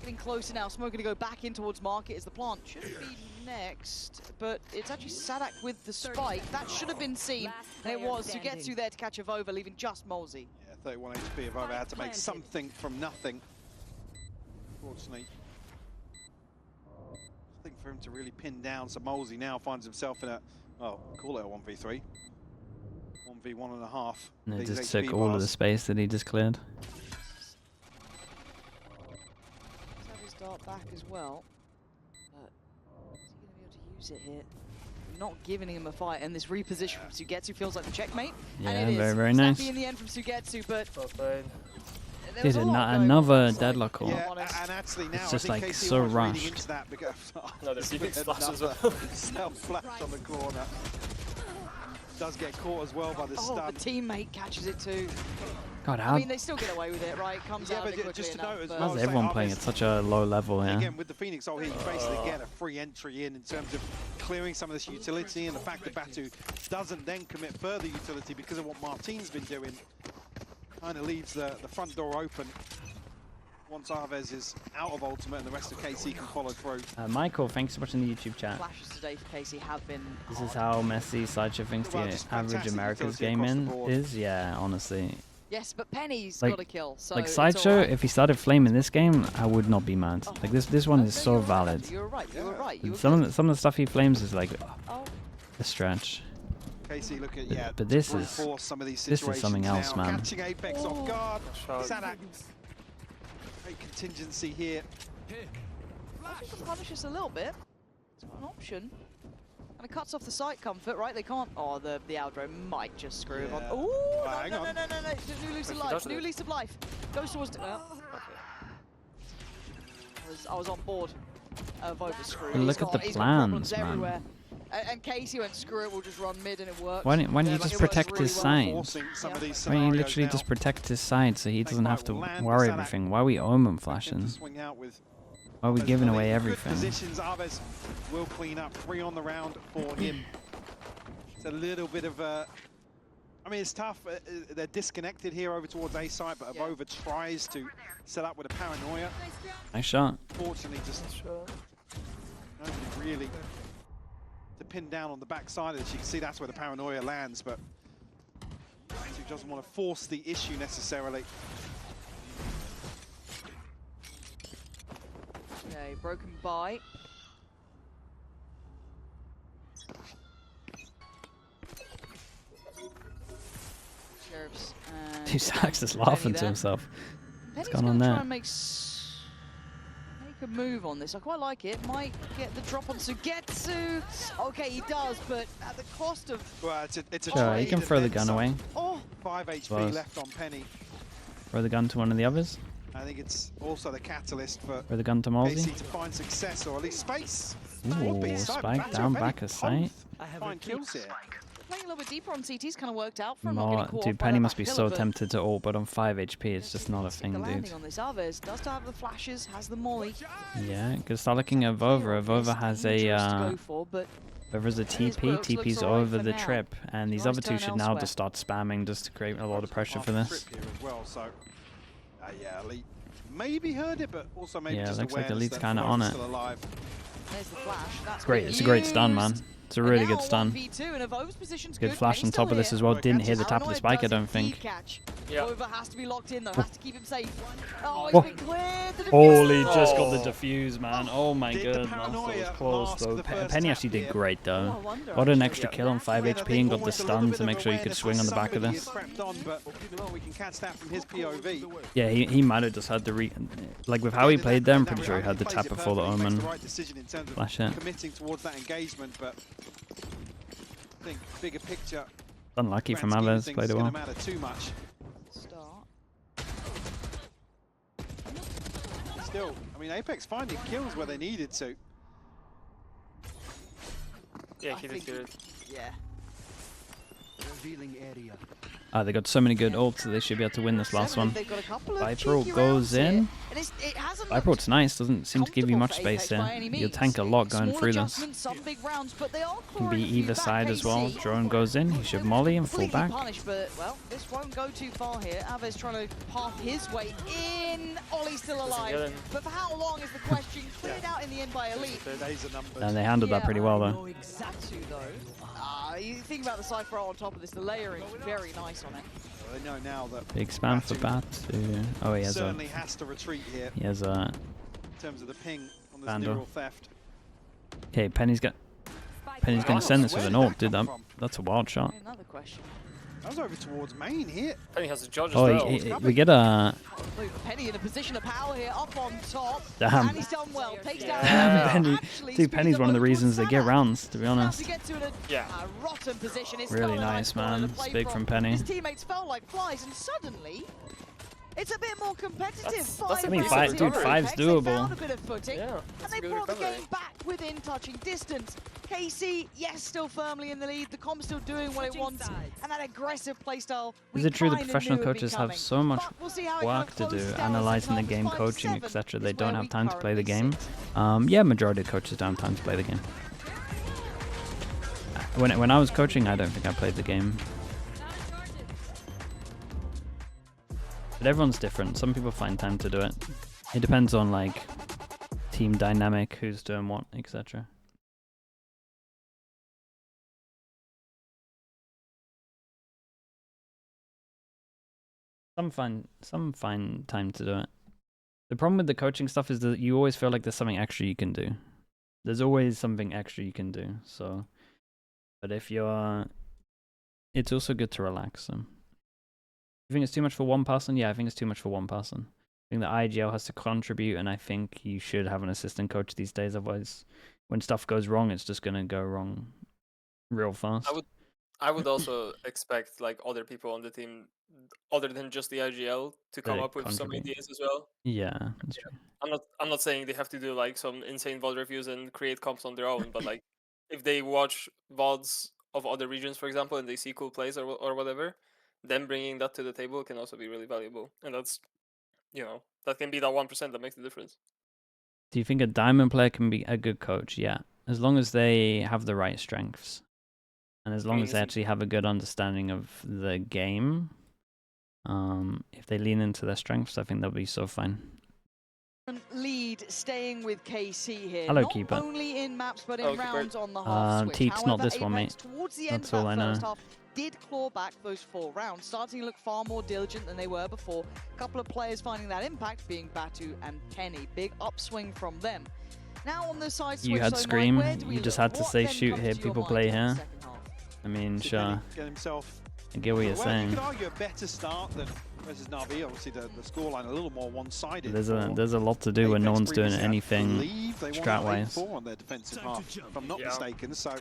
Speaker 2: getting closer now. Smoke going to go back in towards Market as the plant should be next, but it's actually Sadak with the spike. That should have been seen, and it was. Sugetsu there to catch Avova, leaving just Molzy.
Speaker 3: Yeah, 31 HP. Avova had to make something from nothing. Unfortunately, I think for him to really pin down, so Molzy now finds himself in a, well, call it a 1v3. 1v1.5.
Speaker 1: And it
Speaker 3: These
Speaker 1: just
Speaker 3: HP
Speaker 1: took all of
Speaker 3: bars.
Speaker 1: the space that he just cleared.
Speaker 2: Let's have his dart back as well. But is he going to be able to use it here? Not giving him a fight, and this reposition from Sugetsu feels like the checkmate.
Speaker 1: Yeah,
Speaker 2: and it
Speaker 1: very,
Speaker 2: is.
Speaker 1: very
Speaker 2: Snappy
Speaker 1: nice.
Speaker 2: in the end from Sugetsu, but
Speaker 4: Well played.
Speaker 2: there was
Speaker 1: Dude,
Speaker 2: a lot going on
Speaker 1: another
Speaker 2: on that side.
Speaker 1: deadlock.
Speaker 3: Yeah,
Speaker 2: honest.
Speaker 3: and actually now
Speaker 1: It's just,
Speaker 3: I think
Speaker 1: like,
Speaker 3: KC
Speaker 1: so
Speaker 3: was reading
Speaker 1: rushed.
Speaker 3: into that because
Speaker 4: Another Phoenix flash as well.
Speaker 3: Self-flash on the corner. Does get caught as well by the
Speaker 2: Oh,
Speaker 3: stun.
Speaker 2: the teammate catches it too.
Speaker 1: God,
Speaker 2: I
Speaker 1: how
Speaker 2: mean, they still get away with it, right? Comes
Speaker 3: Yeah,
Speaker 2: out
Speaker 3: but
Speaker 2: of it quickly
Speaker 3: just to
Speaker 2: enough,
Speaker 3: note as
Speaker 2: but-
Speaker 3: well,
Speaker 1: how's
Speaker 3: say
Speaker 1: everyone playing at
Speaker 3: Alves-
Speaker 1: such a low level here?
Speaker 3: Again, with the Phoenix ult here, you basically get a free entry in terms of clearing some of this utility, and the fact that Batu doesn't then commit further utility because of what Martin's been doing kind of leaves the front door open once Alves is out of ultimate and the rest of KC can follow through.
Speaker 1: Michael, thanks so much in the YouTube chat.
Speaker 2: Flashes today for Casey have been
Speaker 1: This is
Speaker 2: hard.
Speaker 1: how messy Sideshow thinks
Speaker 3: Well,
Speaker 1: the
Speaker 3: just
Speaker 1: average
Speaker 3: fantastic
Speaker 1: America's
Speaker 3: utility
Speaker 1: game
Speaker 3: across the
Speaker 1: in
Speaker 3: board.
Speaker 1: is. Yeah, honestly.
Speaker 2: Yes, but Penny's
Speaker 1: Like-
Speaker 2: got a kill, so
Speaker 1: Like
Speaker 2: it's
Speaker 1: Sideshow,
Speaker 2: all right.
Speaker 1: if he started flaming this game, I would not be mad. Like this one
Speaker 2: No,
Speaker 1: is
Speaker 2: no,
Speaker 1: so
Speaker 2: you were right,
Speaker 1: valid.
Speaker 2: You were right, you were
Speaker 3: Yeah.
Speaker 2: right. You were
Speaker 1: Some
Speaker 2: good.
Speaker 1: of the stuff he flames is like
Speaker 2: Oh,
Speaker 3: Uh,
Speaker 1: a stretch.
Speaker 3: KC look at, yeah,
Speaker 1: but this
Speaker 3: brute
Speaker 1: is-
Speaker 3: force some of these
Speaker 1: this is
Speaker 3: situations
Speaker 1: something else,
Speaker 3: now.
Speaker 1: man.
Speaker 3: Catching Apex
Speaker 2: Oh.
Speaker 3: off guard.
Speaker 4: Shot.
Speaker 3: Sadak, great contingency here.
Speaker 2: I think the punish us a little bit. It's not an option. And it cuts off the sight comfort, right? They can't. Oh, the Aldro might just screw him on.
Speaker 3: Yeah.
Speaker 2: Ooh,
Speaker 3: Well, hang
Speaker 2: no,
Speaker 3: on.
Speaker 2: It's a new lease of
Speaker 4: He
Speaker 2: life.
Speaker 4: does
Speaker 2: New
Speaker 4: it.
Speaker 2: lease of life. Goes towards. Well, I was on board. Vova screw.
Speaker 1: But look at the
Speaker 2: He's got problems
Speaker 1: plans, man.
Speaker 2: everywhere. And Casey went, screw it, we'll just run mid, and it worked.
Speaker 1: Why didn't
Speaker 2: Yeah,
Speaker 1: you
Speaker 2: like,
Speaker 1: just
Speaker 2: it works
Speaker 1: protect
Speaker 2: really
Speaker 1: his
Speaker 2: well.
Speaker 1: side?
Speaker 3: Forcing some of these
Speaker 1: Why don't you
Speaker 3: scenarios
Speaker 1: literally
Speaker 3: now.
Speaker 1: just protect his side so he doesn't have to
Speaker 3: Land
Speaker 1: worry
Speaker 3: Sadak.
Speaker 1: everything? Why are we omen
Speaker 3: Looking to
Speaker 1: flashing?
Speaker 3: swing out with
Speaker 1: Why are we
Speaker 3: Alves
Speaker 1: giving
Speaker 3: in
Speaker 1: away
Speaker 3: good
Speaker 1: everything?
Speaker 3: Positions. Alves will clean up. 3 on the round for him. It's a little bit of a... I mean, it's tough. They're disconnected here over towards A side, but
Speaker 2: Yeah.
Speaker 3: Avova tries to set up with a paranoia.
Speaker 1: Nice shot.
Speaker 3: Fortunately, just nobody really to pin down on the back side of this. You can see that's where the paranoia lands, but he doesn't want to force the issue necessarily.
Speaker 2: Okay, broken by. Sheriffs and
Speaker 1: Dude, Sack's just laughing to
Speaker 2: there.
Speaker 1: himself.
Speaker 2: Penny's
Speaker 1: going
Speaker 2: gonna
Speaker 1: on
Speaker 2: try
Speaker 1: there?
Speaker 2: and make a move on this. I quite like it. Might get the drop on Sugetsu. Okay, he does, but at the cost of
Speaker 3: Well, it's a
Speaker 1: Sure,
Speaker 3: trade
Speaker 1: you can
Speaker 3: and
Speaker 1: throw the
Speaker 3: then
Speaker 1: gun
Speaker 3: some.
Speaker 1: away.
Speaker 3: 5 HP
Speaker 1: Close.
Speaker 3: left on Penny.
Speaker 1: Throw the gun to one of the others.
Speaker 3: I think it's also the catalyst for
Speaker 1: Throw the gun to
Speaker 3: KC
Speaker 1: Molzy.
Speaker 3: to find success, or at least space.
Speaker 1: Ooh,
Speaker 3: Big side,
Speaker 1: spike
Speaker 3: Batu
Speaker 1: down
Speaker 3: very
Speaker 1: back of sight.
Speaker 3: both Find kills here.
Speaker 2: playing a little bit deeper on CT's kind of worked out for him. Not getting caught off
Speaker 1: Dude,
Speaker 2: by
Speaker 1: Penny
Speaker 2: that
Speaker 1: must be
Speaker 2: back
Speaker 1: so
Speaker 2: pillar, but
Speaker 1: tempted to ult, but on 5 HP, it's just not a
Speaker 2: stick
Speaker 1: thing,
Speaker 2: the
Speaker 1: dude.
Speaker 2: landing on this. Alves does have the flashes, has the molly.
Speaker 1: Yeah, because start looking at Vova. Vova has a
Speaker 2: Dangerous to go for, but
Speaker 1: Vova's a TP.
Speaker 2: Brooks looks
Speaker 1: TP's
Speaker 2: alright
Speaker 1: over
Speaker 2: for
Speaker 1: the
Speaker 2: now.
Speaker 1: trip, and these
Speaker 2: Nice
Speaker 1: other two
Speaker 2: turn
Speaker 1: should now
Speaker 2: elsewhere.
Speaker 1: just start spamming just to create a lot of pressure for
Speaker 3: Half
Speaker 1: this.
Speaker 3: trip here as well, so yeah, Elite maybe heard it, but also maybe
Speaker 1: Yeah,
Speaker 3: just
Speaker 1: looks like
Speaker 3: awareness
Speaker 1: Elite's
Speaker 3: that
Speaker 1: kinda
Speaker 3: Florida's
Speaker 1: on it.
Speaker 3: still alive.
Speaker 2: there's the flash. That's
Speaker 1: Great,
Speaker 2: been
Speaker 1: it's a great stun, man.
Speaker 2: used.
Speaker 1: It's a
Speaker 2: And
Speaker 1: really
Speaker 2: now
Speaker 1: good stun.
Speaker 2: 1v2, and Evo's position's
Speaker 1: Good
Speaker 2: good.
Speaker 1: flash on
Speaker 2: Penny's
Speaker 1: top of
Speaker 2: still
Speaker 1: this
Speaker 2: here.
Speaker 1: as well.
Speaker 3: Well,
Speaker 1: Didn't hear the
Speaker 3: catches
Speaker 1: tap of the
Speaker 2: Paranoia
Speaker 1: spike, I
Speaker 2: does
Speaker 1: don't
Speaker 2: indeed
Speaker 1: think.
Speaker 2: Catch.
Speaker 4: Yeah.
Speaker 2: Over has to be locked in though, has to keep him safe. Oh, he's
Speaker 1: Oh.
Speaker 2: been cleared. The
Speaker 1: Holy,
Speaker 2: defuse-
Speaker 1: just got
Speaker 4: Oh.
Speaker 1: the defuse, man. Oh my
Speaker 3: Did the
Speaker 1: goodness, that
Speaker 3: paranoia
Speaker 1: was close
Speaker 3: mask
Speaker 1: though.
Speaker 3: the first
Speaker 1: Penny
Speaker 3: tap
Speaker 1: actually did
Speaker 3: here?
Speaker 1: great
Speaker 2: Oh, I
Speaker 1: though.
Speaker 2: wonder,
Speaker 1: Got an
Speaker 2: actually.
Speaker 1: extra kill on 5
Speaker 3: Again, I
Speaker 1: HP
Speaker 3: think
Speaker 1: and got the
Speaker 3: almost a
Speaker 1: stun
Speaker 3: little
Speaker 1: to
Speaker 3: bit
Speaker 1: make
Speaker 3: of
Speaker 1: sure you could
Speaker 3: awareness
Speaker 1: swing on the back of
Speaker 3: somebody
Speaker 1: this.
Speaker 3: is crept on, but well, we can catch that from his POV.
Speaker 1: Yeah, he might have just had the like with how he played there. I'm pretty sure he had the
Speaker 3: plays
Speaker 1: tap
Speaker 3: it
Speaker 1: before the
Speaker 3: perfectly, makes
Speaker 1: omen.
Speaker 3: the right decision in terms of
Speaker 1: Flash it.
Speaker 3: committing towards that engagement, but I think bigger picture.
Speaker 1: Unlucky from
Speaker 3: grand scheme of
Speaker 1: Alves,
Speaker 3: things
Speaker 1: played
Speaker 3: is
Speaker 1: it
Speaker 3: gonna
Speaker 1: well.
Speaker 3: matter too much.
Speaker 2: Start.
Speaker 3: Still, I mean, Apex finding kills where they needed to.
Speaker 4: Yeah,
Speaker 2: I
Speaker 4: he did
Speaker 2: think-
Speaker 4: good.
Speaker 2: Yeah.
Speaker 6: Revealing area.
Speaker 1: They got so many good ults that they should be able to win this last one.
Speaker 2: They've got a couple of
Speaker 1: Viper
Speaker 2: cheeky
Speaker 1: goes
Speaker 2: rounds here,
Speaker 1: in.
Speaker 2: and it hasn't
Speaker 1: Viper
Speaker 2: looked
Speaker 1: ult's nice, doesn't seem to give you much
Speaker 2: comfortable for
Speaker 1: space
Speaker 2: Apex by
Speaker 1: here.
Speaker 2: any
Speaker 1: You'll
Speaker 2: means.
Speaker 1: tank a lot going
Speaker 2: Small
Speaker 1: through this.
Speaker 2: adjustments, some big rounds, but they are
Speaker 1: Can be
Speaker 2: clawing a few
Speaker 1: either
Speaker 2: back.
Speaker 1: side as well.
Speaker 2: KC,
Speaker 1: Drone goes in, he should molly and fall
Speaker 2: completely
Speaker 1: back.
Speaker 2: punished, but well, this won't go too far here. Aves trying to path his way in. Ollie's still alive, but for how long is the question? Cleared out in the end by Elite.
Speaker 3: The days are numbered.
Speaker 1: And they handled that pretty well though.
Speaker 2: Batu though. You think about the Cypher on top of this, the layering is very nice on it.
Speaker 3: Well, they know now that
Speaker 1: Big spam for Batu. Oh, he has a.
Speaker 3: certainly has to retreat here
Speaker 1: He has a.
Speaker 3: in terms of the ping on this
Speaker 1: Vandal.
Speaker 3: neural theft.
Speaker 1: Okay, Penny's gonna send this with an ult, dude. That's a wild shot.
Speaker 2: Another question.
Speaker 3: That was over towards main here.
Speaker 4: Penny has a judge as
Speaker 1: Oh,
Speaker 4: well.
Speaker 1: we get a.
Speaker 2: Penny in a position of power here, up on top.
Speaker 1: Damn.
Speaker 2: And he's done well. Takes down.
Speaker 1: Penny,
Speaker 2: Actually
Speaker 1: dude,
Speaker 2: speeds
Speaker 1: Penny's
Speaker 2: up
Speaker 1: one of the
Speaker 2: over
Speaker 1: reasons they get
Speaker 2: Salah.
Speaker 1: rounds, to be
Speaker 2: Now
Speaker 1: honest.
Speaker 2: to get to a rotten position. It's
Speaker 1: Really
Speaker 2: not a
Speaker 1: nice,
Speaker 2: corner to
Speaker 1: man.
Speaker 2: play
Speaker 1: It's big from Penny.
Speaker 2: His teammates felt like flies, and suddenly it's a bit more competitive.
Speaker 4: That's
Speaker 2: Five
Speaker 4: I mean,
Speaker 2: rounds
Speaker 4: five-
Speaker 2: in
Speaker 4: dude,
Speaker 2: Apex,
Speaker 1: five's
Speaker 2: they
Speaker 1: doable.
Speaker 2: found a bit of footing,
Speaker 4: Yeah,
Speaker 2: and
Speaker 4: that's
Speaker 2: they
Speaker 4: a good
Speaker 2: brought the
Speaker 4: recovery.
Speaker 2: game back within touching distance. KC, yes, still firmly in the lead. The comp's still doing what it wants, and that aggressive playstyle.
Speaker 1: Is it true that professional coaches have so much work to do, analyzing the game, coaching, etc.? They don't have time to play the game. Yeah, majority of coaches don't have time to play the game. When I was coaching, I don't think I played the game. But everyone's different. Some people find time to do it. It depends on like team dynamic, who's doing what, etc. Some find time to do it. The problem with the coaching stuff is that you always feel like there's something extra you can do. There's always something extra you can do. So, but if you're, it's also good to relax. So, you think it's too much for one person? Yeah, I think it's too much for one person. I think the IGL has to contribute, and I think you should have an assistant coach these days. Otherwise, when stuff goes wrong, it's just gonna go wrong real fast.
Speaker 4: I would also expect like other people on the team, other than just the IGL, to come up with some
Speaker 1: contribute.
Speaker 4: ideas as well.
Speaker 1: Yeah, that's true.
Speaker 4: I'm not saying they have to do like some insane VOD reviews and create comps on their own, but like if they watch VODs of other regions, for example, and they see cool plays or whatever, then bringing that to the table can also be really valuable. And that's, you know, that can be that 1% that makes the difference.
Speaker 1: Do you think a diamond player can be a good coach? Yeah, as long as they have the right strengths, and as long as they actually have a good understanding of the game. If they lean into their strengths, I think they'll be so fine.
Speaker 2: Lead staying with KC here.
Speaker 1: Hello,
Speaker 2: Not
Speaker 1: Keeper.
Speaker 2: only in maps, but in
Speaker 4: Hello, Keeper.
Speaker 2: rounds on the half switch.
Speaker 1: Teak's not
Speaker 2: However,
Speaker 1: this one,
Speaker 2: Apex,
Speaker 1: mate.
Speaker 2: towards the end
Speaker 1: That's
Speaker 2: of
Speaker 1: all I
Speaker 2: that
Speaker 1: know.
Speaker 2: first half, did claw back those 4 rounds, starting to look far more diligent than they were before. A couple of players finding that impact, being Batu and Penny. Big upswing from them. Now on the side switch,
Speaker 1: You had
Speaker 2: so
Speaker 1: Scream,
Speaker 2: Mike, where do we
Speaker 1: you just
Speaker 2: look?
Speaker 1: had to
Speaker 2: What
Speaker 1: say
Speaker 2: then
Speaker 1: shoot
Speaker 2: comes
Speaker 1: here,
Speaker 2: to your
Speaker 1: people
Speaker 2: mind
Speaker 1: play
Speaker 2: in the
Speaker 1: here.
Speaker 2: second half?
Speaker 1: I mean,
Speaker 3: To
Speaker 1: sure,
Speaker 3: get himself.
Speaker 1: I get what you're
Speaker 3: Well,
Speaker 1: saying.
Speaker 3: you could argue a better start than versus Navi. Obviously, the scoreline a little more one-sided.
Speaker 1: There's a lot to do when no one's doing anything strat-wise.
Speaker 3: On their defensive half, if I'm not mistaken. So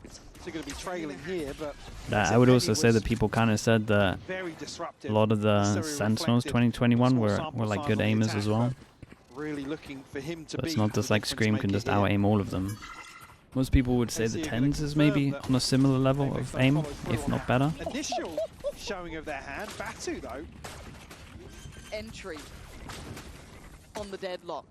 Speaker 3: it's going to be trailing here, but
Speaker 1: I would also say that people kind of said that
Speaker 3: very disruptive.
Speaker 1: a lot of the Sentinels 2021 were like good aimers as well.
Speaker 3: Really looking for him to
Speaker 1: So
Speaker 3: be
Speaker 1: it's not just
Speaker 3: the
Speaker 1: like Scream can
Speaker 3: difference
Speaker 1: just
Speaker 3: maker here.
Speaker 1: out-aim all of them. Most people would say the 10s is maybe on a similar level of aim, if not better.
Speaker 3: Initial showing of their hand. Batu, though.
Speaker 2: Entry on the deadlock.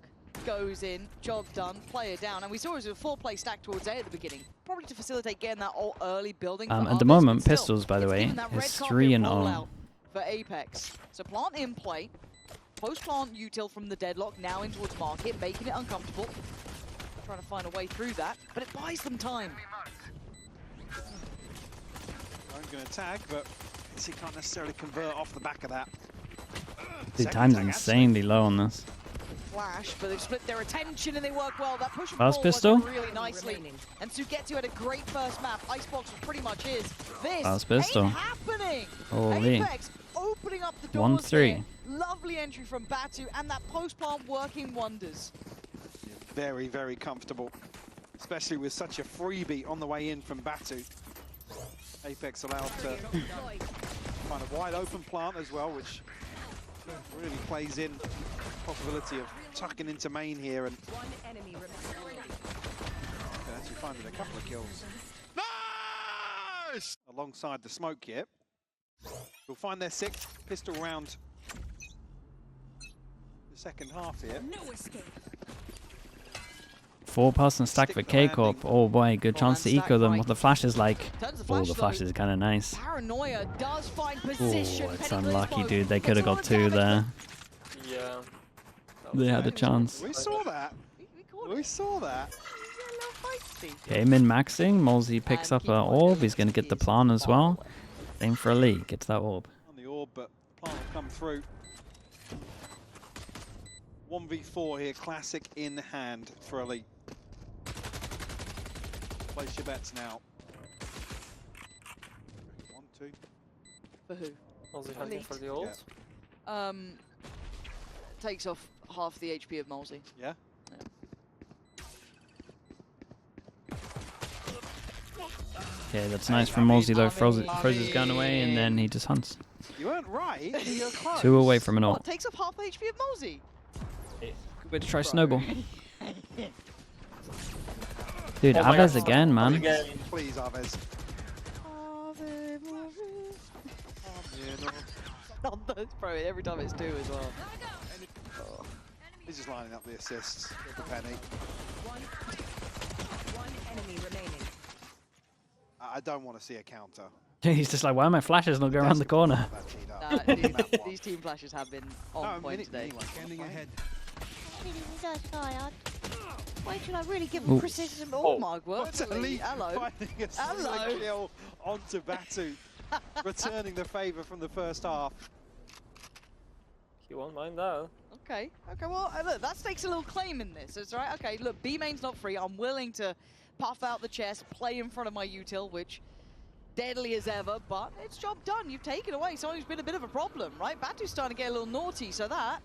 Speaker 2: Goes in, job done, player down. And we saw it was a 4-play stack towards A at the beginning. Probably to facilitate getting that early building.
Speaker 1: At the moment, Pistols, by the way, is 3-0.
Speaker 2: For Apex. So plant in play. Post-plant util from the deadlock, now in towards market, making it uncomfortable. Trying to find a way through that, but it buys them time.
Speaker 3: I'm going to tag, but he can't necessarily convert off the back of that.
Speaker 1: The
Speaker 3: Second
Speaker 1: time's
Speaker 3: tag,
Speaker 1: insanely low on this.
Speaker 2: Flash, but they've split their attention and they work well. That push and
Speaker 1: Fast
Speaker 2: pull
Speaker 1: pistol?
Speaker 2: worked really nicely. And Sugetsu had a great first map. Icebox was pretty much his. This
Speaker 1: Fast pistol.
Speaker 2: ain't happening.
Speaker 1: Holy.
Speaker 2: Apex opening up the doors
Speaker 1: 1-3.
Speaker 2: here. Lovely entry from Batu and that post-plant working wonders.
Speaker 3: Very, very comfortable, especially with such a freebie on the way in from Batu. Apex allowed to find a wide open plant as well, which really plays in the possibility of tucking into main here and
Speaker 5: One enemy remaining.
Speaker 3: actually finding a couple of kills. Nice! Alongside the smoke here. We'll find their sixth pistol round. The second half here.
Speaker 5: No escape.
Speaker 1: 4-person stack for K-Corp. Oh boy, good chance to eco them. What the flash is like. Oh, the flash is kind of nice.
Speaker 2: Paranoia does find
Speaker 1: Oh,
Speaker 2: position.
Speaker 1: it's
Speaker 2: Penny
Speaker 1: unlucky,
Speaker 2: Griswold
Speaker 1: dude. They
Speaker 2: gets
Speaker 1: could have
Speaker 2: a lot
Speaker 1: got
Speaker 2: of
Speaker 1: 2
Speaker 2: damage.
Speaker 1: there.
Speaker 4: Yeah.
Speaker 1: They had a chance.
Speaker 3: We saw that.
Speaker 2: We caught
Speaker 3: We
Speaker 2: it.
Speaker 3: saw that.
Speaker 2: He's a little feisty.
Speaker 1: Okay, min-maxing. Molzy picks
Speaker 2: And
Speaker 1: up
Speaker 2: keep
Speaker 1: an
Speaker 2: on
Speaker 1: orb.
Speaker 2: doing
Speaker 1: He's going to get the
Speaker 2: his
Speaker 1: plan as well.
Speaker 2: marvelous.
Speaker 1: Aim for Elite. Gets that orb.
Speaker 3: On the orb, but the plant will come through. 1v4 here, classic in hand for Elite. Place your bets now. 1, 2.
Speaker 2: For who?
Speaker 4: Also hunting for the ult.
Speaker 2: Takes off half the HP of Molzy.
Speaker 3: Yeah?
Speaker 1: Okay, that's nice from Molzy though. Throws his gun away and then he just hunts.
Speaker 3: You weren't right, but you're close.
Speaker 1: 2 away from an
Speaker 2: What?
Speaker 1: ult.
Speaker 2: Takes off half the HP of Molzy.
Speaker 1: Good way to try Snowball. Dude,
Speaker 4: Oh my
Speaker 1: Aves
Speaker 4: God.
Speaker 1: again, man.
Speaker 4: Again.
Speaker 3: Please, Aves.
Speaker 2: Bro, every time it's 2 as well. Oh.
Speaker 3: He's just lining up the assists. The penny.
Speaker 5: One enemy remaining.
Speaker 3: I don't want to see a counter.
Speaker 1: He's just like, why are my flashes not going around the corner?
Speaker 3: That teed up.
Speaker 2: Nah, these team flashes have been on
Speaker 3: No,
Speaker 2: point
Speaker 3: minute
Speaker 2: today.
Speaker 3: anyway. Standing ahead.
Speaker 2: Why should I really give
Speaker 1: Ooh.
Speaker 2: him precision? Oh my word.
Speaker 3: What's Elite
Speaker 2: Hello.
Speaker 3: finding a
Speaker 2: Hello.
Speaker 3: solo kill onto Batu, returning the favour from the first half.
Speaker 4: He won't mind that.
Speaker 2: Okay. Okay, well, look, that stakes a little claim in this. It's right. Okay, look, B main's not free. I'm willing to puff out the chest, play in front of my util, which deadly as ever, but it's job done. You've taken away someone who's been a bit of a problem, right? Batu's starting to get a little naughty, so that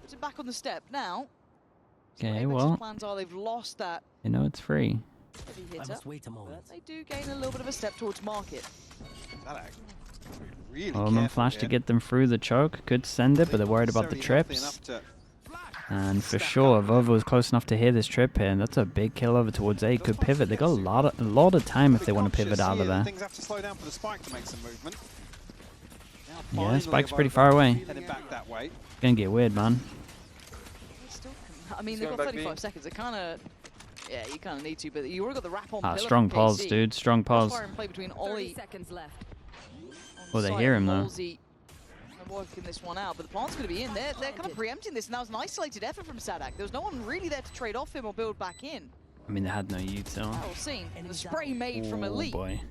Speaker 2: puts him back on the step. Now,
Speaker 1: Okay,
Speaker 2: Apex's
Speaker 1: well,
Speaker 2: plans are they've lost that
Speaker 1: you know it's free.
Speaker 2: heavy
Speaker 6: I
Speaker 2: hitter,
Speaker 6: must wait a moment.
Speaker 2: but they do gain a little bit of a step towards market.
Speaker 3: That actually really
Speaker 1: Omen
Speaker 3: careful
Speaker 1: flash to
Speaker 3: here.
Speaker 1: get them through the choke. Could send it, but they're worried about the
Speaker 3: Necessarily
Speaker 1: trips.
Speaker 3: healthy enough
Speaker 1: And for sure, Vova was close enough to hear this trip here, and that's a big kill over towards A. Could pivot. They got a lot of time if they want to pivot out of there.
Speaker 3: Things have to slow down for the spike to make some movement. Now
Speaker 1: Yeah,
Speaker 3: finally
Speaker 1: Spike's
Speaker 3: Evoke
Speaker 1: pretty far away.
Speaker 3: Heading back that way.
Speaker 1: Gonna get weird, man.
Speaker 2: They still I mean,
Speaker 4: He's
Speaker 2: they've
Speaker 4: going
Speaker 2: got
Speaker 4: back B.
Speaker 2: 35 seconds. It kind of, yeah, you kind of need to, but you already got the wrap on.
Speaker 1: Ah,
Speaker 2: pillar
Speaker 1: strong
Speaker 2: from
Speaker 1: pause,
Speaker 2: KC.
Speaker 1: dude. Strong pause.
Speaker 2: Fire and play between
Speaker 5: 30
Speaker 2: Ollie.
Speaker 5: seconds left.
Speaker 1: Oh, they
Speaker 2: side
Speaker 1: hear him,
Speaker 2: and
Speaker 1: though.
Speaker 2: Molzy are working this one out, but the plant's going to be in. They're kind of preempting this, and that was an isolated effort from Sadak. There was no one really there to trade off him or build back in.
Speaker 1: I mean, they had no util.
Speaker 2: That was seen. The spray made from
Speaker 1: Oh
Speaker 2: Elite.
Speaker 1: boy.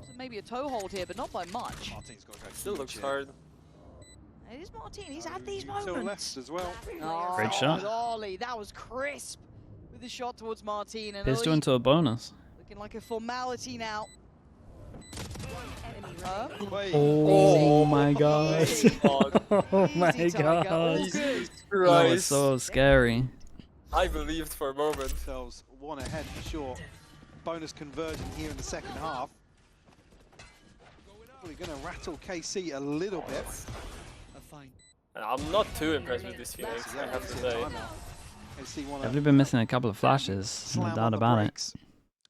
Speaker 2: So maybe a toe hold here, but not by much.
Speaker 3: Martin's got to go
Speaker 4: Still
Speaker 3: huge
Speaker 4: looks
Speaker 3: here.
Speaker 4: hard.
Speaker 2: It is Martin. He's had these
Speaker 3: Still left
Speaker 2: moments.
Speaker 3: as well.
Speaker 2: Oh,
Speaker 1: Great shot.
Speaker 2: Ollie, that was crisp with the shot towards Martin. And
Speaker 1: Pistol
Speaker 2: Elite
Speaker 1: into a bonus.
Speaker 2: looking like a formality now.
Speaker 5: Enemy
Speaker 2: Huh?
Speaker 5: remaining.
Speaker 3: Wait.
Speaker 1: Oh my god.
Speaker 4: God.
Speaker 1: Oh my
Speaker 2: Easy, Tiger. All
Speaker 1: god.
Speaker 2: good.
Speaker 4: Jesus
Speaker 1: That was
Speaker 4: Christ.
Speaker 1: so scary.
Speaker 4: I believed for a moment.
Speaker 3: Themselves one ahead for sure. Bonus conversion here in the second half. Probably going to rattle KC a little bit.
Speaker 4: And I'm not too impressed with this Phoenix, I have to say.
Speaker 3: KC want
Speaker 1: Definitely been missing a couple of flashes. No doubt about it.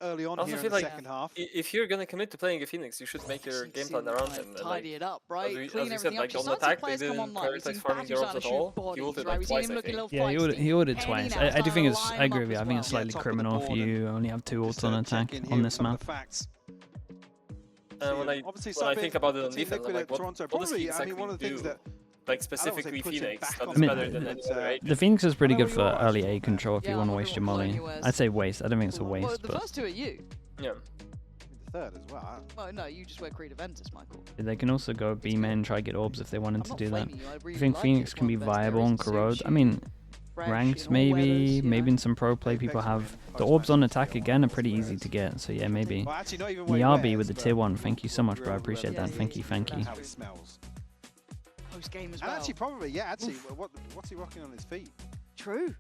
Speaker 3: Early on
Speaker 4: I also
Speaker 3: here in
Speaker 4: feel
Speaker 3: the
Speaker 4: like
Speaker 3: second half.
Speaker 4: If you're gonna commit to playing a Phoenix, you should make your game plan around him. And,
Speaker 2: Tidy it up, right?
Speaker 4: as we
Speaker 2: Clean
Speaker 4: said,
Speaker 2: everything up.
Speaker 4: like,
Speaker 2: Just
Speaker 4: on
Speaker 2: starts to
Speaker 4: attack, they
Speaker 2: players come
Speaker 4: didn't
Speaker 2: online. We've
Speaker 4: prioritize
Speaker 2: seen
Speaker 4: farming
Speaker 2: Batu
Speaker 4: their orbs
Speaker 2: starting to
Speaker 4: at
Speaker 2: shoot
Speaker 4: all. He
Speaker 2: bodies,
Speaker 4: ulted
Speaker 2: right?
Speaker 4: like
Speaker 2: We've seen
Speaker 4: twice,
Speaker 2: him
Speaker 4: I
Speaker 2: looking a
Speaker 4: think.
Speaker 2: little
Speaker 1: Yeah, he
Speaker 2: feisty.
Speaker 1: ordered
Speaker 2: Penny
Speaker 1: twice.
Speaker 2: now
Speaker 1: I do
Speaker 2: starting
Speaker 1: think
Speaker 2: to
Speaker 1: it's.
Speaker 2: line
Speaker 1: I
Speaker 2: him
Speaker 1: agree
Speaker 2: up
Speaker 1: with you. I
Speaker 2: as
Speaker 1: think
Speaker 2: well.
Speaker 1: it's slightly
Speaker 3: top of the
Speaker 1: criminal if
Speaker 3: board
Speaker 1: you only have 2 ults on attack
Speaker 3: Check in
Speaker 1: on
Speaker 3: here
Speaker 1: this
Speaker 3: with some
Speaker 1: map.
Speaker 3: of the facts.
Speaker 4: And when
Speaker 3: Obviously,
Speaker 4: I
Speaker 3: something
Speaker 4: think about it on
Speaker 3: the team
Speaker 4: defense, I'm
Speaker 3: liquid
Speaker 4: like,
Speaker 3: at
Speaker 4: what
Speaker 3: Toronto.
Speaker 4: does
Speaker 3: Probably,
Speaker 4: Phoenix
Speaker 3: I mean, one of the
Speaker 4: actually
Speaker 3: things
Speaker 4: do?
Speaker 3: that
Speaker 4: Like specifically
Speaker 3: put him
Speaker 4: Phoenix,
Speaker 3: back
Speaker 4: that
Speaker 3: on
Speaker 4: is
Speaker 3: the
Speaker 4: better
Speaker 3: map,
Speaker 4: than
Speaker 3: but,
Speaker 4: any other agent.
Speaker 1: The Phoenix is pretty
Speaker 3: I
Speaker 1: good
Speaker 3: know
Speaker 1: for
Speaker 3: you are.
Speaker 1: early A control if
Speaker 2: Yeah,
Speaker 1: you
Speaker 2: I'm
Speaker 1: want to
Speaker 2: not
Speaker 1: waste your
Speaker 2: gonna
Speaker 1: molly.
Speaker 2: blame you as-
Speaker 1: I'd say waste. I don't think it's a
Speaker 2: Well,
Speaker 1: waste,
Speaker 2: the
Speaker 1: but
Speaker 2: first 2 are you.
Speaker 4: Yeah.
Speaker 3: the third as well.
Speaker 2: Well, no, you just wear Creed Aventus, Michael.
Speaker 1: they can also go B main and try get orbs if they wanted
Speaker 2: I'm
Speaker 1: to
Speaker 2: not
Speaker 1: do that.
Speaker 2: blaming you. I really
Speaker 1: I think
Speaker 2: like
Speaker 1: Phoenix
Speaker 2: it.
Speaker 1: can be
Speaker 2: One of the best
Speaker 1: viable
Speaker 2: areas
Speaker 1: and
Speaker 2: to suit
Speaker 1: corrode. I
Speaker 2: you.
Speaker 1: mean,
Speaker 2: Fresh
Speaker 1: ranks
Speaker 2: in all
Speaker 1: maybe,
Speaker 2: weathers, you
Speaker 1: maybe
Speaker 2: know.
Speaker 1: in some pro play
Speaker 3: Apex
Speaker 1: people
Speaker 3: win,
Speaker 1: have the
Speaker 3: post-match
Speaker 1: orbs on
Speaker 3: kill.
Speaker 1: attack again are pretty easy to get. So yeah, maybe.
Speaker 3: Well, actually, not even where he
Speaker 1: Niabi with
Speaker 3: wears,
Speaker 1: the
Speaker 3: but
Speaker 1: tier 1. Thank you so much, bro. I
Speaker 3: real-
Speaker 1: appreciate
Speaker 2: Yeah,
Speaker 1: that.
Speaker 2: yeah,
Speaker 1: Thank you, thank you.
Speaker 3: How it smells.
Speaker 2: Post game as
Speaker 3: And
Speaker 2: well.
Speaker 3: actually, probably, yeah, actually, what's he rocking on his feet?
Speaker 2: True.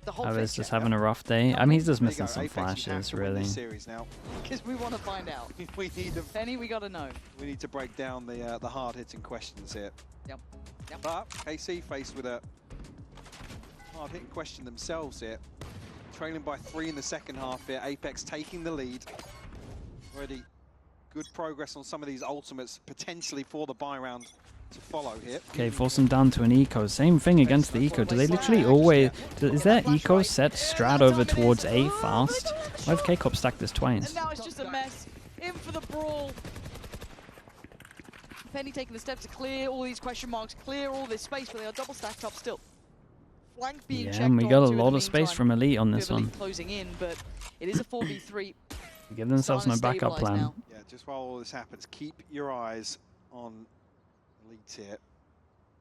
Speaker 2: The whole
Speaker 1: I was
Speaker 2: fixture.
Speaker 1: just having a rough day. I mean, he's just
Speaker 3: There you
Speaker 1: missing
Speaker 3: go,
Speaker 1: some
Speaker 3: Apex, you have
Speaker 1: flashes,
Speaker 3: to win
Speaker 1: really.
Speaker 3: this series now.
Speaker 2: Because we want to find out.
Speaker 3: we need to
Speaker 2: Penny, we got to know.
Speaker 3: break down the hard hitting questions here.
Speaker 2: Yep. Yep.
Speaker 3: But KC faced with a hard hitting question themselves here. Trailing by 3 in the second half here. Apex taking the lead. Already good progress on some of these ultimates, potentially for the buy round to follow here.
Speaker 1: Okay, force them down to an eco. Same thing against the eco. Do they literally always... Is their eco set strat over towards A fast? Why have K-Corp stacked this twice?
Speaker 2: And now it's just a mess. In for the brawl. Penny taking the steps to clear all these question marks, clear all this space, but they are double stacked up still. Flank being checked
Speaker 1: Yeah, and we got a
Speaker 2: onto in
Speaker 1: lot
Speaker 2: the
Speaker 1: of space
Speaker 2: meantime.
Speaker 1: from Elite on this
Speaker 2: Good Elite
Speaker 1: one.
Speaker 2: closing in, but it is a 4v3.
Speaker 1: Give themselves no
Speaker 2: Starting to
Speaker 1: backup
Speaker 2: stabilize
Speaker 1: plan.
Speaker 2: now.
Speaker 3: Yeah, just while all this happens, keep your eyes on Elite here.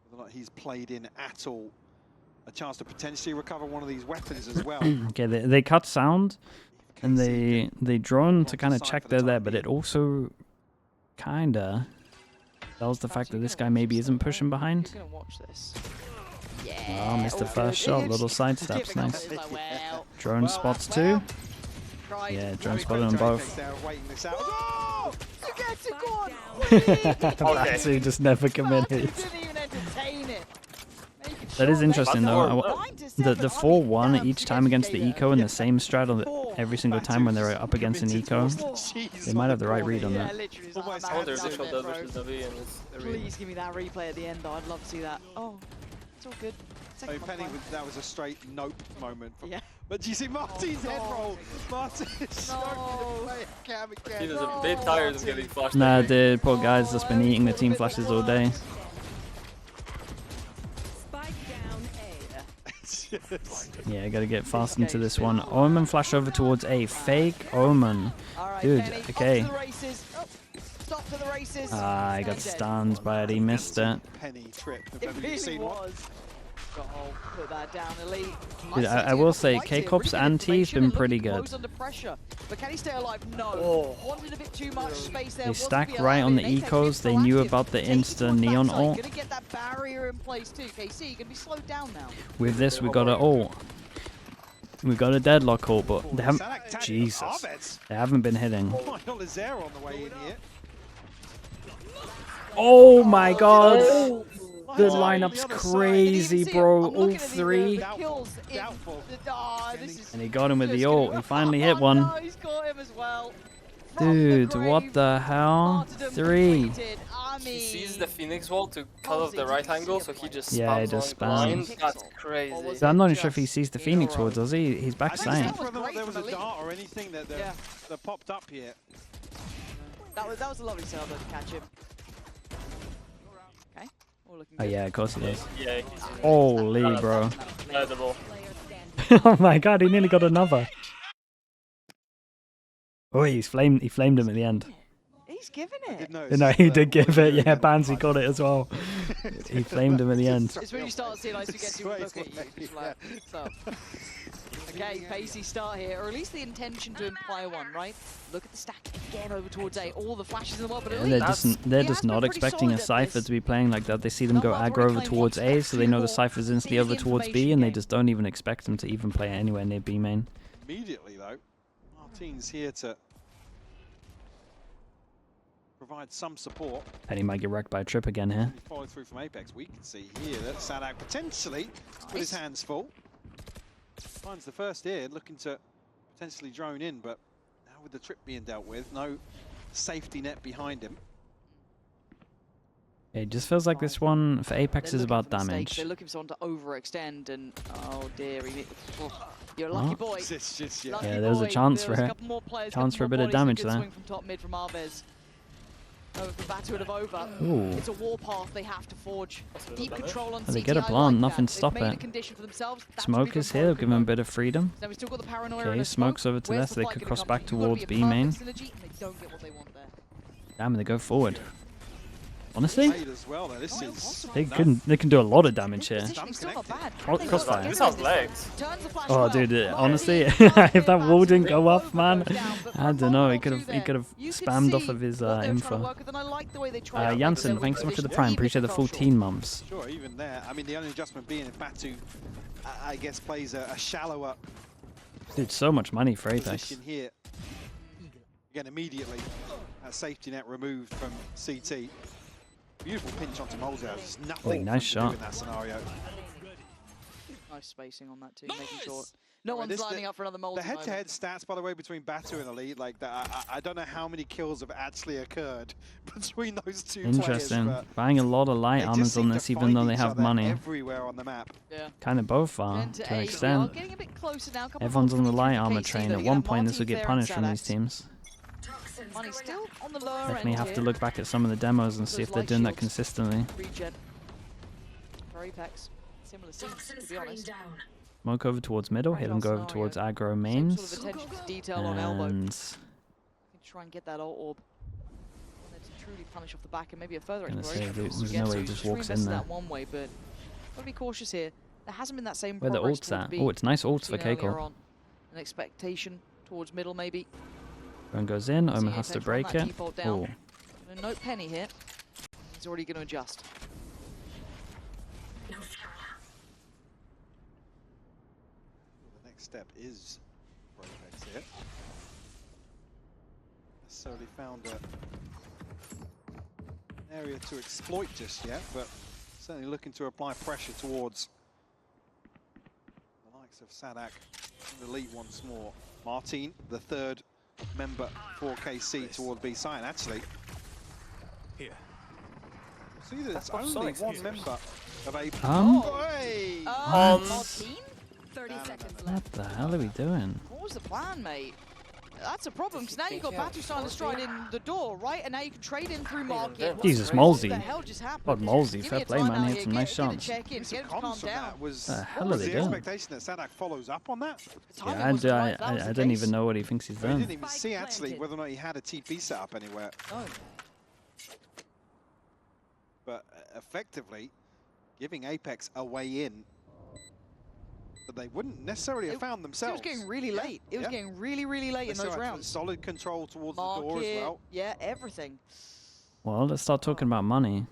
Speaker 3: Whether or not he's played in at all. A chance to potentially recover one of these weapons as well.
Speaker 1: Okay, they cut sound, and
Speaker 3: KC
Speaker 1: they drone to
Speaker 3: on
Speaker 1: kind of
Speaker 3: side
Speaker 1: check
Speaker 3: for the
Speaker 1: they're there,
Speaker 3: time
Speaker 1: but it
Speaker 3: being.
Speaker 1: also kinda tells the fact that this guy maybe isn't pushing behind.
Speaker 2: You're gonna watch this.
Speaker 1: Oh,
Speaker 2: Yeah.
Speaker 1: missed the
Speaker 2: all
Speaker 1: first
Speaker 2: good.
Speaker 1: shot,
Speaker 2: It's
Speaker 1: little
Speaker 2: just
Speaker 1: sidesteps,
Speaker 2: giving up.
Speaker 1: nice.
Speaker 2: It's like, well,
Speaker 1: Drone spots too.
Speaker 2: well, tried.
Speaker 1: Yeah, drone
Speaker 3: Very
Speaker 1: spotted
Speaker 3: quick
Speaker 1: them
Speaker 3: to
Speaker 1: both.
Speaker 3: Apex there, waiting this out. Oh!
Speaker 2: You get it, go on.
Speaker 1: Batsu just never committed.
Speaker 2: Didn't even entertain it.
Speaker 1: That is interesting though. The
Speaker 2: 9-7,
Speaker 1: 4-1 each time against the
Speaker 2: Giga.
Speaker 1: eco and the same strat on every single time when they're up against an eco.
Speaker 3: Jeez,
Speaker 1: They might have the right read on
Speaker 2: Yeah,
Speaker 1: that.
Speaker 2: literally. It's like,
Speaker 3: Almost
Speaker 2: I'm
Speaker 4: Oh,
Speaker 2: out
Speaker 4: their
Speaker 2: of
Speaker 4: initial
Speaker 2: there,
Speaker 4: dead
Speaker 2: bro.
Speaker 4: versus Navi, and it's
Speaker 2: Please give me that replay at the end though. I'd love to see that. Oh, it's all good.
Speaker 3: I mean,
Speaker 2: Second
Speaker 3: Penny,
Speaker 2: one,
Speaker 3: that was a straight nope moment.
Speaker 2: yeah.
Speaker 3: But do you see Martin's head roll? Martin is struggling to play a cam
Speaker 4: he
Speaker 3: again.
Speaker 4: was a bit tired of getting flashed.
Speaker 1: Nah,
Speaker 4: every-
Speaker 1: the poor guy's just been eating the team flashes all day.
Speaker 5: Spike down A.
Speaker 1: Yeah, gotta get fast into this one. Omen flash over towards A. Fake Omen.
Speaker 2: All right,
Speaker 1: Dude,
Speaker 2: Penny,
Speaker 1: okay.
Speaker 2: Up to the races. Oh, stop to the races.
Speaker 1: Ah, I got
Speaker 2: He's dead.
Speaker 1: stunned by it. He missed it.
Speaker 3: Penny trip. If
Speaker 2: It
Speaker 3: ever you've
Speaker 2: really
Speaker 3: seen one.
Speaker 2: was. Oh, put that down, Elite.
Speaker 1: Dude, I will say, K-Corp's anti-has been pretty good.
Speaker 2: Under pressure. But can he stay alive? No.
Speaker 4: Oh.
Speaker 2: Wanted a bit too much space there.
Speaker 1: They
Speaker 2: wasn't
Speaker 1: stack
Speaker 2: be
Speaker 1: right
Speaker 2: allowed
Speaker 1: on the
Speaker 2: in. Apex
Speaker 1: ecos.
Speaker 2: being
Speaker 1: They knew
Speaker 2: proactive.
Speaker 1: about the
Speaker 2: Taking
Speaker 1: insta
Speaker 2: towards
Speaker 1: neon
Speaker 2: backside.
Speaker 1: ult.
Speaker 2: Gonna get that barrier in place too. KC gonna be slowed down now.
Speaker 1: With this, we got a ult. We got a deadlock ult, but they haven't.
Speaker 3: Sanak tagged
Speaker 1: Jesus,
Speaker 3: Arvez.
Speaker 1: they haven't been hitting.
Speaker 3: Oh my God, is there on the way in here?
Speaker 1: Oh my God! The
Speaker 3: Lines up on
Speaker 1: lineup's
Speaker 3: other side.
Speaker 1: crazy, bro. All three.
Speaker 2: Kills in
Speaker 3: Doubtful.
Speaker 2: this is
Speaker 1: And he got him with the
Speaker 2: just
Speaker 1: ult.
Speaker 2: gonna-
Speaker 1: He finally hit
Speaker 2: Oh,
Speaker 1: one.
Speaker 2: no, he's got him as well. From the
Speaker 1: Dude, what
Speaker 2: grave.
Speaker 1: the hell?
Speaker 2: Martyrdom
Speaker 1: 3.
Speaker 2: completed. I
Speaker 4: He
Speaker 2: mean,
Speaker 4: sees the Phoenix wall to cut off the right angle, so he just spams
Speaker 1: Yeah, he just
Speaker 4: on the line.
Speaker 1: spams.
Speaker 4: That's crazy.
Speaker 1: So I'm not even sure if he sees the Phoenix ward, does he? He's
Speaker 3: I
Speaker 1: back
Speaker 3: just
Speaker 1: saying.
Speaker 3: don't know whether or not there was a
Speaker 2: Great from
Speaker 3: dart or anything that,
Speaker 2: Yeah.
Speaker 3: that popped up here.
Speaker 2: that was a lovely serve though to catch him. Okay, all looking
Speaker 1: Oh
Speaker 2: good.
Speaker 1: yeah, of course it is.
Speaker 4: Yeah.
Speaker 1: Holy, bro.
Speaker 4: Incredible.
Speaker 1: Oh my God, he nearly got another. Oh, he flamed him at the end.
Speaker 2: He's giving
Speaker 3: I
Speaker 2: it.
Speaker 3: did notice
Speaker 1: No, he
Speaker 3: that
Speaker 1: did give
Speaker 3: audio
Speaker 1: it. Yeah,
Speaker 3: there.
Speaker 1: Bansy got it as well. He flamed him at the end.
Speaker 2: It's when you start seeing ice, you get to
Speaker 3: Straight
Speaker 2: look at you.
Speaker 3: away,
Speaker 2: Just like, so. Okay, pacey start here, or at least the intention to imply one, right? Look at the stack again over towards A. All the flashes in the world, but at
Speaker 1: And they're
Speaker 2: least
Speaker 1: just they're
Speaker 2: he
Speaker 1: just
Speaker 2: has been
Speaker 1: not
Speaker 2: pretty
Speaker 1: expecting a
Speaker 2: solid at
Speaker 1: Cypher
Speaker 2: this.
Speaker 1: to be playing like that. They see them go
Speaker 2: Someone's
Speaker 1: aggro
Speaker 2: already
Speaker 1: over
Speaker 2: claimed
Speaker 1: towards
Speaker 2: one
Speaker 1: A,
Speaker 2: stack,
Speaker 1: so they know the
Speaker 2: two
Speaker 1: Cypher's
Speaker 2: more.
Speaker 1: instantly
Speaker 2: See
Speaker 1: over
Speaker 2: the
Speaker 1: towards B,
Speaker 2: information
Speaker 1: and they
Speaker 2: game.
Speaker 1: just don't even expect them to even play anywhere near B main.
Speaker 3: Immediately though, Martin's here to provide some support.
Speaker 1: Penny might get wrecked by a trip again here.
Speaker 3: Follow through from Apex. We can see here that Sadak potentially with his
Speaker 2: Nice.
Speaker 3: hands full. Finds the first ear, looking to potentially drone in, but now with the trip being dealt with, no safety net behind him.
Speaker 1: It just feels like this one for Apex
Speaker 2: They're
Speaker 1: is
Speaker 2: looking
Speaker 1: about
Speaker 2: for mistakes.
Speaker 1: damage.
Speaker 2: They're looking for someone to overextend, and oh dear, you're a lucky
Speaker 1: What?
Speaker 2: boy.
Speaker 3: It's just, yeah.
Speaker 2: Lucky
Speaker 1: Yeah, there was a
Speaker 2: boy.
Speaker 1: chance
Speaker 2: There
Speaker 1: for
Speaker 2: was a
Speaker 1: it.
Speaker 2: couple more players,
Speaker 1: Chance
Speaker 2: couple
Speaker 1: for a
Speaker 2: more
Speaker 1: bit of
Speaker 2: bodies.
Speaker 1: damage
Speaker 2: Good
Speaker 1: there.
Speaker 2: swing from top mid from Arvez. Over from Batu and over.
Speaker 1: Ooh.
Speaker 2: It's a warpath they have to forge. Deep control on
Speaker 1: Well, they
Speaker 2: CT.
Speaker 1: get a
Speaker 2: I
Speaker 1: plant,
Speaker 2: like
Speaker 1: nothing
Speaker 2: that.
Speaker 1: to stop
Speaker 2: They've made
Speaker 1: it.
Speaker 2: a condition for themselves. That's
Speaker 1: Smoke
Speaker 2: become
Speaker 1: is here,
Speaker 2: broken
Speaker 1: give him a
Speaker 2: though.
Speaker 1: bit of freedom.
Speaker 2: Then we still got the paranoia
Speaker 1: Okay,
Speaker 2: and the
Speaker 1: Smoke's
Speaker 2: smoke.
Speaker 1: over to
Speaker 2: Where's
Speaker 1: there,
Speaker 2: the
Speaker 1: so they
Speaker 2: flight
Speaker 1: could
Speaker 2: gonna
Speaker 1: cross
Speaker 2: come
Speaker 1: back
Speaker 2: from? You've gotta
Speaker 1: towards
Speaker 2: be
Speaker 1: B
Speaker 2: a
Speaker 1: main.
Speaker 2: perfect synergy, and they don't get what they want there.
Speaker 1: Damn, they go forward. Honestly,
Speaker 3: Made as well though. This is
Speaker 1: they can do a lot of damage here.
Speaker 2: Positioning still not bad.
Speaker 1: Oh,
Speaker 2: They
Speaker 1: crossfire.
Speaker 2: got
Speaker 4: This
Speaker 2: together
Speaker 4: has
Speaker 2: this
Speaker 4: legs.
Speaker 2: time. Turns the flash
Speaker 1: Oh,
Speaker 2: well.
Speaker 1: dude,
Speaker 2: Martin
Speaker 1: honestly,
Speaker 2: is
Speaker 1: if that wall didn't go
Speaker 2: Batu
Speaker 1: off, man,
Speaker 2: goes down, but
Speaker 1: I
Speaker 2: from
Speaker 1: don't know. He
Speaker 2: Marvel
Speaker 1: could have
Speaker 2: to
Speaker 1: he could have
Speaker 2: there, you could
Speaker 1: spammed off
Speaker 2: see
Speaker 1: of his
Speaker 2: what they were trying to
Speaker 1: info.
Speaker 2: work with, and I like the way they tried to make
Speaker 1: Jansen,
Speaker 2: the
Speaker 1: thanks so much for the
Speaker 2: position,
Speaker 1: prime.
Speaker 2: even if
Speaker 1: Appreciate
Speaker 2: it
Speaker 1: the
Speaker 2: fell
Speaker 1: full
Speaker 2: short.
Speaker 1: 14 months.
Speaker 3: sure, even there. I mean, the only adjustment being if Batu, I guess, plays a shallower
Speaker 1: Dude, so much money for Apex.
Speaker 3: position here. Again, immediately, a safety net removed from CT. Beautiful pinch onto Molzau. There's nothing
Speaker 1: nice
Speaker 3: for him to do
Speaker 1: shot.
Speaker 3: in that scenario.
Speaker 2: Nice spacing on that too, making sure No one's lining up for another Moldy
Speaker 3: The head-to-head stats, by the way, between Batu and Elite, like that, I don't know how many kills have actually occurred between those two
Speaker 1: Interesting.
Speaker 3: players.
Speaker 1: Buying a lot of light armors on this, even though they have money.
Speaker 3: Everywhere on the map.
Speaker 2: Yeah.
Speaker 1: Kind of both are,
Speaker 2: Into
Speaker 1: to an
Speaker 2: A,
Speaker 1: extent.
Speaker 2: getting a bit closer now. Couple
Speaker 1: Everyone's on the
Speaker 2: more
Speaker 1: light
Speaker 2: coming through
Speaker 1: armor
Speaker 2: for
Speaker 1: train.
Speaker 2: KC,
Speaker 1: At
Speaker 2: though.
Speaker 1: one
Speaker 2: You
Speaker 1: point,
Speaker 2: got
Speaker 1: this will get
Speaker 2: Martin,
Speaker 1: punished
Speaker 2: Fair,
Speaker 1: from
Speaker 2: and
Speaker 1: these
Speaker 2: Sadak.
Speaker 1: teams.
Speaker 2: Money still on the lower
Speaker 1: Definitely
Speaker 2: end
Speaker 1: have to
Speaker 2: here.
Speaker 1: look back at some of the demos and see if they're
Speaker 2: light
Speaker 1: doing that
Speaker 2: shields.
Speaker 1: consistently.
Speaker 2: Regen. For Apex. Similar scenes, to be honest.
Speaker 1: Smoke over towards middle, hit them go over towards aggro mains.
Speaker 2: Same sort of attention to detail on elbow.
Speaker 1: And
Speaker 2: Try and get that ult orb. And then to truly punish off the back and maybe a further
Speaker 1: Gonna say,
Speaker 2: exploration.
Speaker 1: there's no way he just walks in there.
Speaker 2: That one way, but gotta be cautious here. There hasn't been that same
Speaker 1: where the
Speaker 2: progress
Speaker 1: ult's
Speaker 2: towards
Speaker 1: at?
Speaker 2: B
Speaker 1: Oh, it's nice ults for
Speaker 2: seen earlier
Speaker 1: Keiko.
Speaker 2: on. An expectation towards middle maybe.
Speaker 1: One goes in,
Speaker 2: See
Speaker 1: Omen has
Speaker 2: Apex
Speaker 1: to
Speaker 2: run
Speaker 1: break
Speaker 2: that
Speaker 1: it.
Speaker 2: default down.
Speaker 1: Oh,
Speaker 2: A note Penny here. He's already going to adjust.
Speaker 3: The next step is for Apex here. Necessarily found an area to exploit just yet, but certainly looking to apply pressure towards the likes of Sadak and Elite once more. Martin, the third member for KC toward B side, actually.
Speaker 6: Here.
Speaker 3: See that it's only one member of Apex. Hey!
Speaker 2: Martin?
Speaker 5: 30 seconds
Speaker 1: what
Speaker 5: left.
Speaker 1: the hell are we doing?
Speaker 2: What was the plan, mate? That's a problem, because now you've got Batu Silent Stride in the door, right? And now you can trade in through market.
Speaker 1: Jesus,
Speaker 2: What
Speaker 1: Molesy.
Speaker 2: the hell just happened?
Speaker 1: God, Molesy,
Speaker 2: Give
Speaker 1: fair
Speaker 2: me a
Speaker 1: play, man.
Speaker 2: timeout
Speaker 1: He
Speaker 2: here.
Speaker 1: had some
Speaker 2: Get-
Speaker 1: nice
Speaker 2: get a
Speaker 1: shots.
Speaker 2: check in, get him to calm
Speaker 3: Comms from
Speaker 2: down.
Speaker 3: that was,
Speaker 1: The hell
Speaker 3: what
Speaker 1: are
Speaker 3: was
Speaker 1: they
Speaker 3: the
Speaker 1: doing?
Speaker 3: expectation that Sadak follows up on that?
Speaker 2: The timing
Speaker 1: Yeah,
Speaker 2: wasn't right, if that
Speaker 1: I
Speaker 2: was the
Speaker 1: didn't
Speaker 2: case.
Speaker 1: even know what he thinks he's
Speaker 3: We
Speaker 1: done.
Speaker 3: didn't even
Speaker 5: Spike
Speaker 3: see actually
Speaker 5: planted.
Speaker 3: whether or not he had a TP set up anywhere.
Speaker 2: No.
Speaker 3: But effectively giving Apex a way in that they wouldn't necessarily have found
Speaker 2: It
Speaker 3: themselves.
Speaker 2: was getting really late. It was
Speaker 3: Yeah.
Speaker 2: getting really, really late
Speaker 3: They
Speaker 2: in
Speaker 3: still
Speaker 2: those
Speaker 3: had
Speaker 2: rounds.
Speaker 3: solid control towards the door as
Speaker 2: Market,
Speaker 3: well.
Speaker 2: yeah, everything.
Speaker 1: Well, let's start talking about money.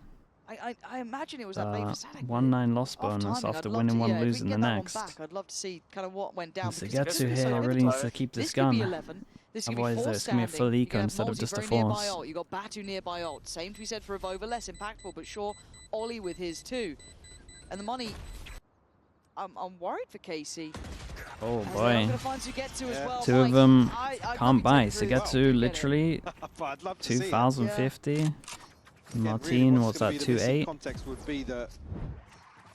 Speaker 2: I imagine it was that bait for Sadak.
Speaker 1: 1-9 loss
Speaker 2: Off
Speaker 1: bonus
Speaker 2: timing,
Speaker 1: after
Speaker 2: I'd love
Speaker 1: winning
Speaker 2: to,
Speaker 1: one,
Speaker 2: yeah, if we
Speaker 1: losing
Speaker 2: can
Speaker 1: the
Speaker 2: get that
Speaker 1: next.
Speaker 2: one back, I'd love to see kind of what went down.
Speaker 1: And
Speaker 2: because
Speaker 1: Sugetsu
Speaker 2: it's so
Speaker 1: here really
Speaker 2: pivotal.
Speaker 1: needs to keep this
Speaker 2: This could be
Speaker 1: gun.
Speaker 2: 11. This could
Speaker 1: Otherwise,
Speaker 2: be four
Speaker 1: it's going to be a
Speaker 2: standing.
Speaker 1: full
Speaker 2: You
Speaker 1: eco
Speaker 2: have
Speaker 1: instead of
Speaker 2: Molesy
Speaker 1: just a
Speaker 2: very nearby
Speaker 1: force.
Speaker 2: ult. You got Batu nearby ult. Same to be said for Evover, less impactful, but sure, Ollie with his too. And the money, I'm worried for KC.
Speaker 1: Oh
Speaker 2: As they're not
Speaker 1: boy.
Speaker 2: gonna find Sugetsu as well.
Speaker 1: Two of
Speaker 2: Mike,
Speaker 1: them
Speaker 2: I
Speaker 1: can't buy.
Speaker 2: really well,
Speaker 1: Sugetsu
Speaker 2: do get it.
Speaker 1: literally
Speaker 3: But I'd love to see it.
Speaker 1: 2050.
Speaker 3: Again, really
Speaker 1: Martin,
Speaker 3: what's
Speaker 1: what's
Speaker 3: gonna
Speaker 1: that,
Speaker 3: be the missing
Speaker 1: 2-8?
Speaker 3: context would be the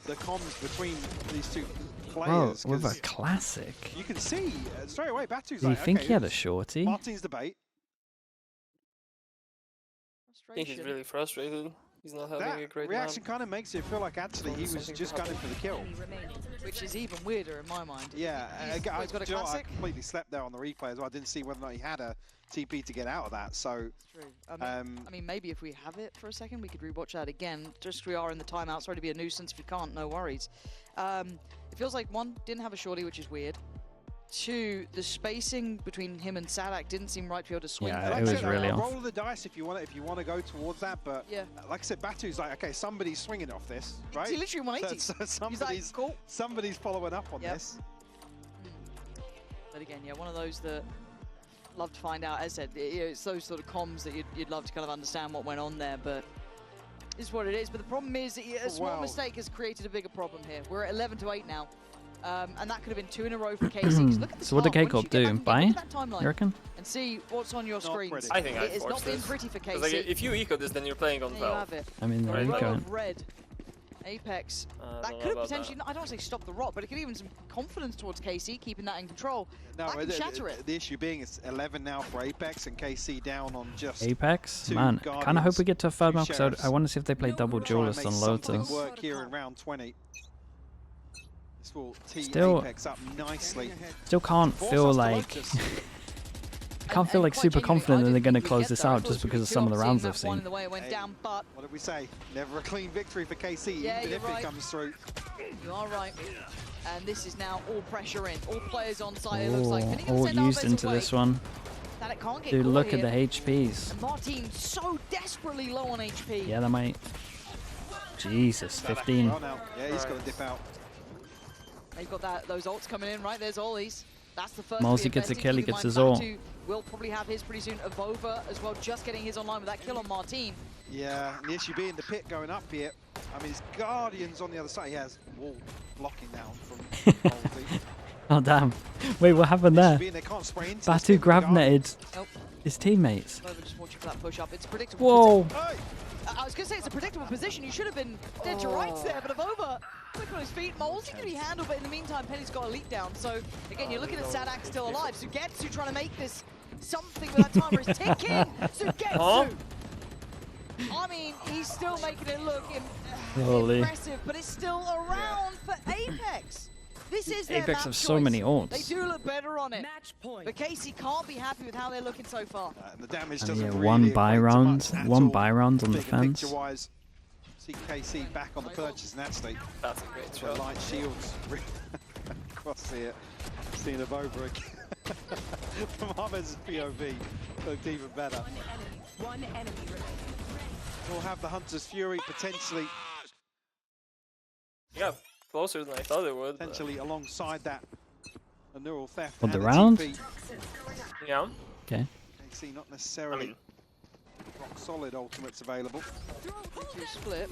Speaker 3: comms between these two
Speaker 1: Bro,
Speaker 3: players.
Speaker 1: with a
Speaker 3: 'cause
Speaker 1: classic.
Speaker 3: you can see straight away Batu's
Speaker 1: Do you
Speaker 3: like,
Speaker 1: think
Speaker 3: okay,
Speaker 1: he had a shorty?
Speaker 3: Martin's the bait.
Speaker 4: I think he's
Speaker 2: Frustration.
Speaker 4: really frustrated. He's not having
Speaker 3: That
Speaker 4: a great
Speaker 3: reaction
Speaker 4: round.
Speaker 3: kind of makes it feel like actually he was
Speaker 4: Something
Speaker 3: just
Speaker 4: to
Speaker 3: gunning for the kill.
Speaker 5: Enemy remaining.
Speaker 2: Which is even weirder in my mind.
Speaker 3: Yeah,
Speaker 2: He's
Speaker 3: I
Speaker 2: got a
Speaker 3: do you know what, I
Speaker 2: classic.
Speaker 3: completely slept there on the replay as well. I didn't see whether or not he had a TP to get out of that. So,
Speaker 2: True. I mean, maybe if we have it for a second, we could rewatch that again. Just we are in the timeout. Sorry to be a nuisance. If you can't, no worries. It feels like one, didn't have a shorty, which is weird. Two, the spacing between him and Sadak didn't seem right to be able to swing.
Speaker 1: Yeah,
Speaker 3: like
Speaker 1: it
Speaker 3: I
Speaker 1: was
Speaker 3: said,
Speaker 1: really
Speaker 3: I'll
Speaker 1: off.
Speaker 3: roll the dice if you want to go towards that. But
Speaker 2: Yeah.
Speaker 3: like I said, Batu's like, okay, somebody's swinging off this, right?
Speaker 2: He literally 180.
Speaker 3: So
Speaker 2: He's
Speaker 3: somebody's
Speaker 2: like, cool.
Speaker 3: somebody's following up on
Speaker 2: Yep.
Speaker 3: this.
Speaker 2: But again, yeah, one of those that love to find out. As I said, it's those sort of comms that you'd love to kind of understand what went on there, but it's what it is. But the problem is that a small
Speaker 3: Wow.
Speaker 2: mistake has created a bigger problem here. We're at 11-8 now. And that could have been 2 in a row for KC. 'Cause look at the
Speaker 1: So what did
Speaker 2: time.
Speaker 1: K-Corp
Speaker 2: Once you get
Speaker 1: do?
Speaker 2: back and
Speaker 1: Buy?
Speaker 2: look at that timeline
Speaker 1: You reckon?
Speaker 2: and see what's on your
Speaker 3: Not
Speaker 2: screens.
Speaker 3: pretty.
Speaker 4: I think I
Speaker 2: It's not
Speaker 4: forced
Speaker 2: been
Speaker 4: this.
Speaker 2: pretty for
Speaker 4: 'Cause,
Speaker 2: KC.
Speaker 4: like, if you eco this, then you're playing on
Speaker 2: There you
Speaker 4: 12.
Speaker 2: have it.
Speaker 1: I mean,
Speaker 2: A
Speaker 1: there you
Speaker 2: row
Speaker 1: go.
Speaker 2: of red. Apex.
Speaker 4: I
Speaker 2: That
Speaker 4: don't know
Speaker 2: could have
Speaker 4: about
Speaker 2: potentially, I don't want to say stop the rot, but it could even some confidence towards KC, keeping that in control.
Speaker 3: No,
Speaker 2: That can shatter it.
Speaker 3: the issue being it's 11 now for Apex and KC down on just.
Speaker 1: Apex?
Speaker 3: Two
Speaker 1: Man, I kind of hope
Speaker 3: Guardians,
Speaker 1: we get to a third
Speaker 3: two
Speaker 1: map because I
Speaker 3: Sheriffs.
Speaker 1: want to see if they play double
Speaker 3: try and
Speaker 1: duelist
Speaker 3: make
Speaker 1: on
Speaker 3: something
Speaker 1: Lotus.
Speaker 3: work here in round 20. This will tee
Speaker 1: Still-
Speaker 3: Apex up nicely.
Speaker 1: Still can't
Speaker 3: Force
Speaker 1: feel
Speaker 3: us to
Speaker 1: like
Speaker 3: Lotus.
Speaker 1: can't feel
Speaker 2: And
Speaker 1: like
Speaker 2: quite
Speaker 1: super
Speaker 2: genuinely,
Speaker 1: confident
Speaker 2: I
Speaker 1: that they're
Speaker 2: didn't
Speaker 1: going to
Speaker 2: think we'd
Speaker 1: close
Speaker 2: get
Speaker 1: this
Speaker 2: there. I
Speaker 1: out
Speaker 2: thought
Speaker 1: just
Speaker 2: it was
Speaker 1: because of
Speaker 2: gonna
Speaker 1: some
Speaker 2: be
Speaker 1: of the
Speaker 2: seeing
Speaker 1: rounds
Speaker 2: that
Speaker 1: I've
Speaker 2: one
Speaker 1: seen.
Speaker 2: in the way it went
Speaker 3: Hey.
Speaker 2: down, but
Speaker 3: What did we say? Never a clean victory for KC,
Speaker 2: Yeah,
Speaker 3: even
Speaker 2: you're
Speaker 3: if
Speaker 2: right.
Speaker 3: it comes through.
Speaker 2: you are right. And this is now all pressure in. All players on site, it looks like.
Speaker 1: Oh,
Speaker 2: Finnegan
Speaker 1: all
Speaker 2: send our
Speaker 1: used
Speaker 2: bets
Speaker 1: into
Speaker 2: away.
Speaker 1: this one.
Speaker 2: That it can't get
Speaker 1: Dude,
Speaker 2: caught
Speaker 1: look at
Speaker 2: here.
Speaker 1: the HPs.
Speaker 2: And Martin so desperately low on HP.
Speaker 1: Yeah, that might. Jesus, 15.
Speaker 3: Well now, yeah, he's got to dip out.
Speaker 2: They've got those ults coming in, right? There's Ollie's. That's the first.
Speaker 1: Molesy
Speaker 2: to be
Speaker 1: gets a
Speaker 2: invested.
Speaker 1: kill, he
Speaker 2: Keep in
Speaker 1: gets
Speaker 2: mind,
Speaker 1: his ult.
Speaker 2: Batu will probably have his pretty soon. Evover as well, just getting his online with that kill on Martin.
Speaker 3: Yeah, and the issue being the pit going up here. I mean, his Guardians on the other side. He has wall blocking down from Molesy.
Speaker 1: Oh damn! Wait, what happened there?
Speaker 3: They can't spray into this
Speaker 1: Batu
Speaker 3: thing with
Speaker 1: grab
Speaker 3: the guard.
Speaker 1: netted
Speaker 2: Nope.
Speaker 1: his teammates.
Speaker 2: Over just watching for that push up. It's a predictable.
Speaker 1: Whoa!
Speaker 3: Hey!
Speaker 2: I was going to say it's a predictable position. You should have been dead to rights there, but Avova quick on his feet. Molesy can be handled, but in the meantime, Penny's got a leap down. So again, you're looking at Sadak still alive. Sugetsu trying to make this something with that timer is ticking. Sugetsu. I mean, he's still making it look
Speaker 1: Holy.
Speaker 2: impressive, but it's still around for Apex. This is their
Speaker 1: Apex
Speaker 2: map
Speaker 1: have so
Speaker 2: choice.
Speaker 1: many ults.
Speaker 2: They do look better on it.
Speaker 5: Match point.
Speaker 2: But Casey can't be happy with how they're looking so far.
Speaker 3: And the damage
Speaker 1: And
Speaker 3: doesn't
Speaker 1: yeah,
Speaker 3: really
Speaker 1: one buy
Speaker 3: equate to
Speaker 1: round,
Speaker 3: much at
Speaker 1: one
Speaker 3: all.
Speaker 1: buy round on the
Speaker 3: Bigger
Speaker 1: fence.
Speaker 3: picture-wise, see KC back on the purchase in that state.
Speaker 4: That's a great
Speaker 3: So
Speaker 4: shot.
Speaker 3: light shields across here. Seen of over again. From Ahmed's POV, looked even better.
Speaker 5: One enemy remaining.
Speaker 3: We'll have the Hunter's Fury potentially
Speaker 4: Yeah, closer than I thought it would. but-
Speaker 3: potentially alongside that. A neural theft.
Speaker 1: What, the
Speaker 3: and a
Speaker 1: round?
Speaker 3: TP.
Speaker 4: Yeah.
Speaker 1: Okay.
Speaker 3: KC not
Speaker 4: I
Speaker 3: necessarily
Speaker 4: mean,
Speaker 3: rock solid ultimates available.
Speaker 2: Two split.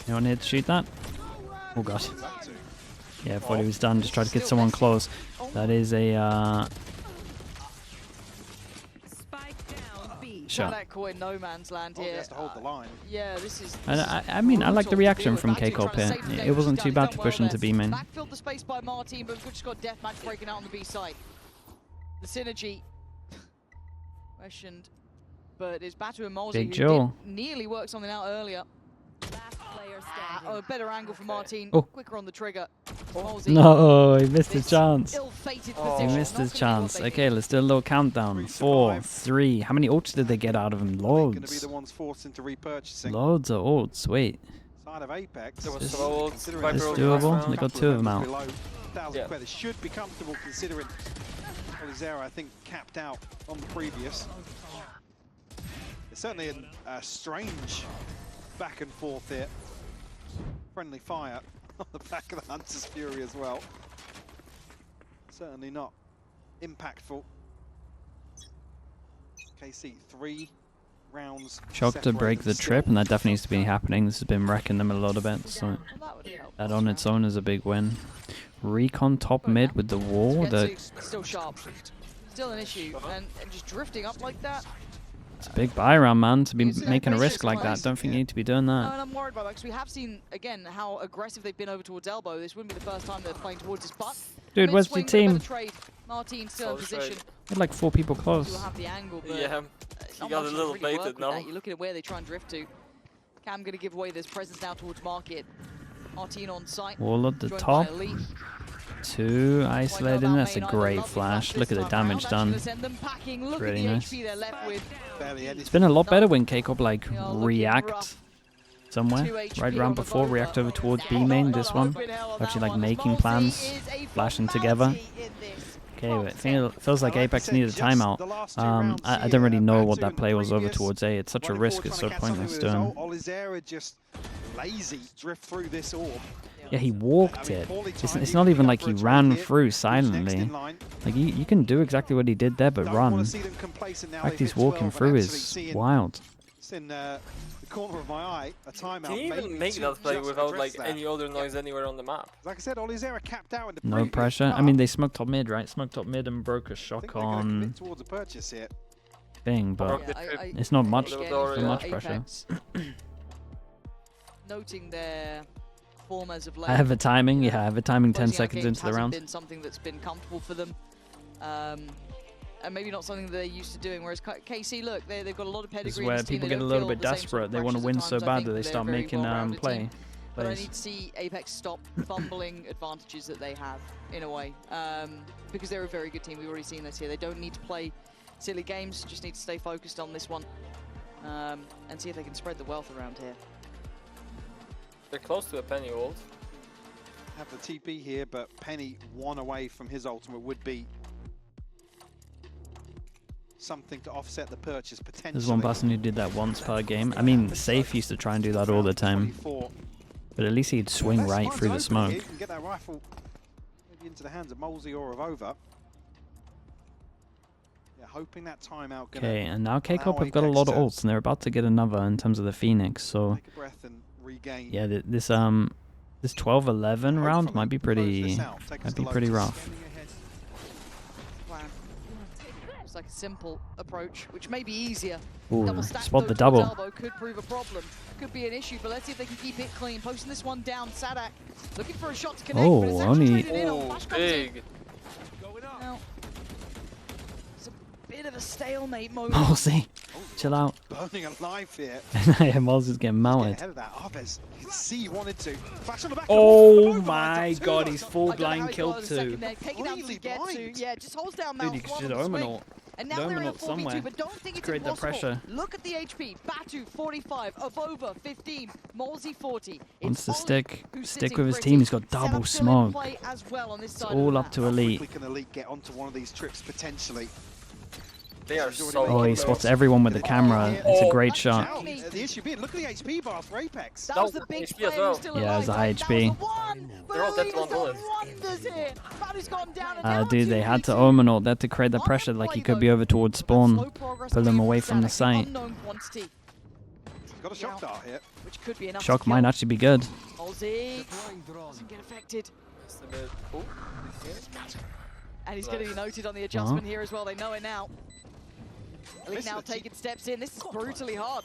Speaker 1: Anyone here to shoot that? Oh god.
Speaker 3: That too.
Speaker 1: Yeah, I thought he was done. Just tried to get someone close. That is a
Speaker 5: Spike down B.
Speaker 1: shot.
Speaker 2: Sadak caught in no man's land
Speaker 3: Oh, he
Speaker 2: here.
Speaker 3: has to hold the line.
Speaker 2: Yeah, this is.
Speaker 1: I mean, I like the
Speaker 2: brutal to
Speaker 1: reaction
Speaker 2: deal with.
Speaker 1: from
Speaker 2: Batu
Speaker 1: K-Corp
Speaker 2: trying to
Speaker 1: here.
Speaker 2: save the game,
Speaker 1: It
Speaker 2: which
Speaker 1: wasn't
Speaker 2: he's
Speaker 1: too
Speaker 2: done.
Speaker 1: bad
Speaker 2: He's
Speaker 1: to
Speaker 2: done
Speaker 1: push
Speaker 2: well
Speaker 1: into
Speaker 2: there.
Speaker 1: B main.
Speaker 2: Backfilled the space by Martin, but we've just got deathmatch breaking out on the B site. The synergy questioned, but it's Batu and Molesy
Speaker 1: Big
Speaker 2: who
Speaker 1: Joe.
Speaker 2: did nearly work something out earlier.
Speaker 5: Last player
Speaker 2: Oh, a
Speaker 5: standing.
Speaker 2: better angle for Martin.
Speaker 1: Oh.
Speaker 2: Quicker on the trigger. Molesy,
Speaker 1: No, he missed his
Speaker 2: this
Speaker 1: chance.
Speaker 2: ill-fated
Speaker 4: Oh.
Speaker 1: He
Speaker 2: position.
Speaker 1: missed
Speaker 2: Not
Speaker 1: his
Speaker 2: gonna be what
Speaker 1: chance.
Speaker 2: they
Speaker 1: Okay,
Speaker 2: need.
Speaker 1: let's do a little countdown. 4, 3. How many ults did they get out of him?
Speaker 3: Going to be
Speaker 1: Loads.
Speaker 3: the ones forced into repurchasing.
Speaker 1: Loads of ults. Wait.
Speaker 3: Side of Apex.
Speaker 4: there was
Speaker 1: This-
Speaker 4: some old
Speaker 3: Considering
Speaker 4: Viper
Speaker 1: this
Speaker 4: over
Speaker 1: doable?
Speaker 4: last round.
Speaker 1: They got two of them out.
Speaker 3: Below 1,000
Speaker 4: Yeah.
Speaker 3: credits should be comfortable considering Olizera, I think, capped out on the previous. It's certainly a strange back and forth here. Friendly fire on the back of the Hunter's Fury as well. Certainly not impactful. KC 3 rounds.
Speaker 1: Shocked to break the
Speaker 3: separated
Speaker 1: trip,
Speaker 3: still.
Speaker 1: and that definitely needs to be happening. This has been wrecking them a little bit, so
Speaker 2: Well, that would help.
Speaker 1: that on its own is a big win. Recon top mid with the wall. The
Speaker 2: Getsu's still sharp. Still an issue, and just drifting up like that.
Speaker 1: It's a big buy round, man, to be
Speaker 2: It's an
Speaker 1: making a
Speaker 2: ambitious
Speaker 1: risk like that.
Speaker 2: place.
Speaker 1: Don't think you need to be doing
Speaker 2: No,
Speaker 1: that.
Speaker 2: and I'm worried about that because we have seen again how aggressive they've been over towards elbow. This wouldn't be the first time they're playing towards his butt.
Speaker 1: Dude, where's the
Speaker 2: Mid-swing, bit of
Speaker 1: team?
Speaker 2: better trade. Martin still in
Speaker 4: Solid
Speaker 2: position.
Speaker 4: trade.
Speaker 1: Had like 4 people
Speaker 2: You'll
Speaker 1: close.
Speaker 2: have the angle, but
Speaker 4: Yeah,
Speaker 2: it's
Speaker 4: he
Speaker 2: not
Speaker 4: got a
Speaker 2: much to
Speaker 4: little
Speaker 2: really work
Speaker 4: baited
Speaker 2: with
Speaker 4: now.
Speaker 2: that. You're looking at where they try and drift to. Cam going to give away this presence now towards market. Martin on site.
Speaker 1: Wall at the
Speaker 2: joined
Speaker 1: top.
Speaker 2: by Elite.
Speaker 1: 2
Speaker 2: Quite
Speaker 1: isolated.
Speaker 2: well
Speaker 1: That's a
Speaker 2: down main,
Speaker 1: great
Speaker 2: lovely
Speaker 1: flash.
Speaker 2: flash
Speaker 1: Look at
Speaker 2: this
Speaker 1: the
Speaker 2: time
Speaker 1: damage
Speaker 2: round.
Speaker 1: done.
Speaker 2: Actually gonna send them packing. Look
Speaker 1: Really
Speaker 2: at the
Speaker 1: nice.
Speaker 2: HP they're left with.
Speaker 3: Barely any.
Speaker 1: It's been a lot better when K-Corp like
Speaker 2: Yeah, looking
Speaker 1: react
Speaker 2: rough.
Speaker 1: somewhere.
Speaker 2: 2 HP
Speaker 1: Right
Speaker 2: on
Speaker 1: round
Speaker 2: the
Speaker 1: before,
Speaker 2: Vova.
Speaker 1: react over towards B
Speaker 2: Yeah,
Speaker 1: main,
Speaker 2: not
Speaker 1: this
Speaker 2: a
Speaker 1: one.
Speaker 2: hoping hell on
Speaker 1: Actually
Speaker 2: that
Speaker 1: like
Speaker 2: one.
Speaker 1: making
Speaker 2: Multi
Speaker 1: plans,
Speaker 2: is a
Speaker 1: flashing together.
Speaker 2: formality in this.
Speaker 1: Okay, but
Speaker 2: Cocktail.
Speaker 1: it feels like
Speaker 3: Like I
Speaker 1: Apex
Speaker 3: said,
Speaker 1: needed a
Speaker 3: just
Speaker 1: timeout.
Speaker 3: the last 2 rounds
Speaker 1: I don't
Speaker 3: here,
Speaker 1: really know what
Speaker 3: Batu in
Speaker 1: that
Speaker 3: the
Speaker 1: play was over
Speaker 3: previous.
Speaker 1: towards A. It's such a
Speaker 3: Running
Speaker 1: risk,
Speaker 3: forward,
Speaker 1: it's
Speaker 3: trying
Speaker 1: so
Speaker 3: to catch something
Speaker 1: pointless
Speaker 3: with his
Speaker 1: doing.
Speaker 3: ult. Olizera just lazy drift through this orb.
Speaker 1: Yeah, he walked
Speaker 3: I mean,
Speaker 1: it.
Speaker 3: poorly
Speaker 1: It's
Speaker 3: timed,
Speaker 1: not
Speaker 3: even
Speaker 1: even
Speaker 3: up
Speaker 1: like
Speaker 3: for
Speaker 1: he
Speaker 3: a trade
Speaker 1: ran
Speaker 3: here.
Speaker 1: through
Speaker 3: Who's next
Speaker 1: silently.
Speaker 3: in line?
Speaker 1: Like you can do exactly what he did there, but
Speaker 3: Don't wanna
Speaker 1: run.
Speaker 3: see them complacent now.
Speaker 1: The fact
Speaker 3: They've
Speaker 1: he's
Speaker 3: hit 12
Speaker 1: walking
Speaker 3: and
Speaker 1: through
Speaker 3: actually
Speaker 1: is
Speaker 3: seeing
Speaker 1: wild.
Speaker 3: It's in the corner of my eye. A timeout.
Speaker 4: Can you
Speaker 3: maybe
Speaker 4: even make
Speaker 3: to
Speaker 4: that play
Speaker 3: just
Speaker 4: without
Speaker 3: address
Speaker 4: like
Speaker 3: that.
Speaker 4: any other noise anywhere on the map?
Speaker 3: Like I said, Olizera capped out in the
Speaker 1: No
Speaker 3: previous
Speaker 1: pressure. I
Speaker 3: part.
Speaker 1: mean, they smoked top mid, right? Smoked top mid and broke a
Speaker 3: I think
Speaker 1: shock
Speaker 3: they're gonna
Speaker 1: on
Speaker 3: commit towards a purchase here.
Speaker 1: thing, but
Speaker 4: Yeah, I-
Speaker 1: it's not much.
Speaker 2: Again,
Speaker 4: not much
Speaker 2: Apex noting their form as of late.
Speaker 1: I have a timing. Yeah, I have a timing 10
Speaker 2: Closing out
Speaker 1: seconds
Speaker 2: games
Speaker 1: into the
Speaker 2: hasn't
Speaker 1: round.
Speaker 2: been something that's been comfortable for them. And maybe not something that they're used to doing. Whereas KC, look, they've got a lot of pedigree.
Speaker 1: This is
Speaker 2: in
Speaker 1: where
Speaker 2: this team.
Speaker 1: people
Speaker 2: They
Speaker 1: get a
Speaker 2: don't
Speaker 1: little
Speaker 2: feel
Speaker 1: bit
Speaker 2: the same sort
Speaker 1: desperate.
Speaker 2: of
Speaker 1: They want to
Speaker 2: pressures
Speaker 1: win
Speaker 2: at
Speaker 1: so
Speaker 2: times. I
Speaker 1: bad
Speaker 2: think
Speaker 1: that they
Speaker 2: they're
Speaker 1: start
Speaker 2: very
Speaker 1: making
Speaker 2: well-rounded
Speaker 1: play.
Speaker 2: team. But I
Speaker 1: plays.
Speaker 2: need to see Apex stop fumbling advantages that they have, in a way. Because they're a very good team. We've already seen this here. They don't need to play silly games. Just need to stay focused on this one. And see if they can spread the wealth around here.
Speaker 4: They're close to a penny ult.
Speaker 3: Have the TP here, but Penny 1 away from his ultimate would be something to offset the purchase potentially.
Speaker 1: There's one person who did that once per game. I mean, Safe used to try and do that all the time,
Speaker 3: 24.
Speaker 1: but at least he'd swing
Speaker 3: Best
Speaker 1: right
Speaker 3: time's
Speaker 1: through the
Speaker 3: open
Speaker 1: smoke.
Speaker 3: here. You can get that rifle maybe into the hands of Molesy or of Over. Yeah, hoping that timeout gonna
Speaker 1: Okay, and now K-Corp
Speaker 3: allow
Speaker 1: have got a lot of
Speaker 3: Apex
Speaker 1: ults, and they're about to get another in terms of the Phoenix. So
Speaker 3: take a breath and regain.
Speaker 1: yeah, this This 12-11 round might be pretty rough.
Speaker 2: Plan. It's like a simple approach, which may be easier.
Speaker 1: Ooh,
Speaker 2: Double stack
Speaker 1: spot
Speaker 2: though
Speaker 1: the
Speaker 2: towards
Speaker 1: double.
Speaker 2: elbow could prove a problem. Could be an issue, but let's see if they can keep it clean. Posting this one down, Sadak looking for a shot to connect,
Speaker 1: Oh,
Speaker 2: but it's
Speaker 1: only-
Speaker 2: actually traded in.
Speaker 4: Oh,
Speaker 2: Flash comes in.
Speaker 4: big.
Speaker 2: Now, it's a bit of a stalemate moment.
Speaker 1: Mosey, chill out.
Speaker 3: Burning alive here.
Speaker 1: Yeah, Mosey's getting
Speaker 3: Get
Speaker 1: mounted.
Speaker 3: ahead of that. Arvez, you can see he wanted to. Flash on the back.
Speaker 1: Oh
Speaker 3: Over,
Speaker 1: my
Speaker 3: lines up
Speaker 1: god,
Speaker 3: two.
Speaker 1: he's full
Speaker 2: I don't know how
Speaker 1: blind
Speaker 2: he
Speaker 1: killed
Speaker 2: got a second
Speaker 1: 2.
Speaker 2: there. Take it down
Speaker 3: Completely
Speaker 2: to get
Speaker 3: blind.
Speaker 2: to. Yeah, just holds down
Speaker 1: Dude,
Speaker 2: Mount
Speaker 1: you should
Speaker 2: on the swing.
Speaker 1: Omenalt.
Speaker 2: And now they're in a
Speaker 1: Dominant
Speaker 2: 4v2,
Speaker 1: somewhere.
Speaker 2: but don't think it's
Speaker 1: Create the
Speaker 2: impossible.
Speaker 1: pressure.
Speaker 2: Look at the HP. Batu 45, Avova 15, Molzy 40.
Speaker 1: Wants to
Speaker 2: Ollie
Speaker 1: stick
Speaker 2: who's
Speaker 1: with
Speaker 2: sitting
Speaker 1: his
Speaker 2: pretty.
Speaker 1: team. He's got
Speaker 2: Set
Speaker 1: double
Speaker 2: up fill-in
Speaker 1: smoke.
Speaker 2: play as well on this
Speaker 1: It's
Speaker 2: side of
Speaker 1: all
Speaker 2: the
Speaker 1: up
Speaker 2: map.
Speaker 1: to Elite.
Speaker 3: We can Elite get onto one of these trips potentially.
Speaker 4: They are
Speaker 3: He's already
Speaker 4: so
Speaker 3: making
Speaker 1: Oh, he
Speaker 3: moves.
Speaker 1: spots everyone with the camera. It's a great shot.
Speaker 3: Now, the issue being, look at the HP bar for Apex.
Speaker 2: That was
Speaker 4: No,
Speaker 2: the big
Speaker 4: HP as
Speaker 2: play.
Speaker 4: well.
Speaker 2: Who's still
Speaker 1: Yeah, it was a
Speaker 2: alive.
Speaker 1: high
Speaker 2: That
Speaker 1: HP.
Speaker 2: was the one.
Speaker 4: They're all dead to
Speaker 2: Elite's
Speaker 4: one
Speaker 2: done
Speaker 4: bullet.
Speaker 2: wonders here. Batu's gone down and now
Speaker 1: Dude, they had to
Speaker 2: 2v2.
Speaker 1: Omenalt. They had to create the pressure like he could be over towards spawn.
Speaker 2: Slow progress
Speaker 1: Pull him
Speaker 2: coming
Speaker 1: away from the
Speaker 2: Sadak,
Speaker 1: site.
Speaker 2: unknown quantity,
Speaker 3: He's got a shock dart here.
Speaker 2: which could be enough
Speaker 1: Shock
Speaker 2: to
Speaker 1: might
Speaker 2: kill.
Speaker 1: actually be good.
Speaker 2: Molzy doesn't get affected.
Speaker 4: It's a bit cool.
Speaker 2: And he's going to be noted on the adjustment here as well. They know it now. Elite now taking steps in. This is brutally hard.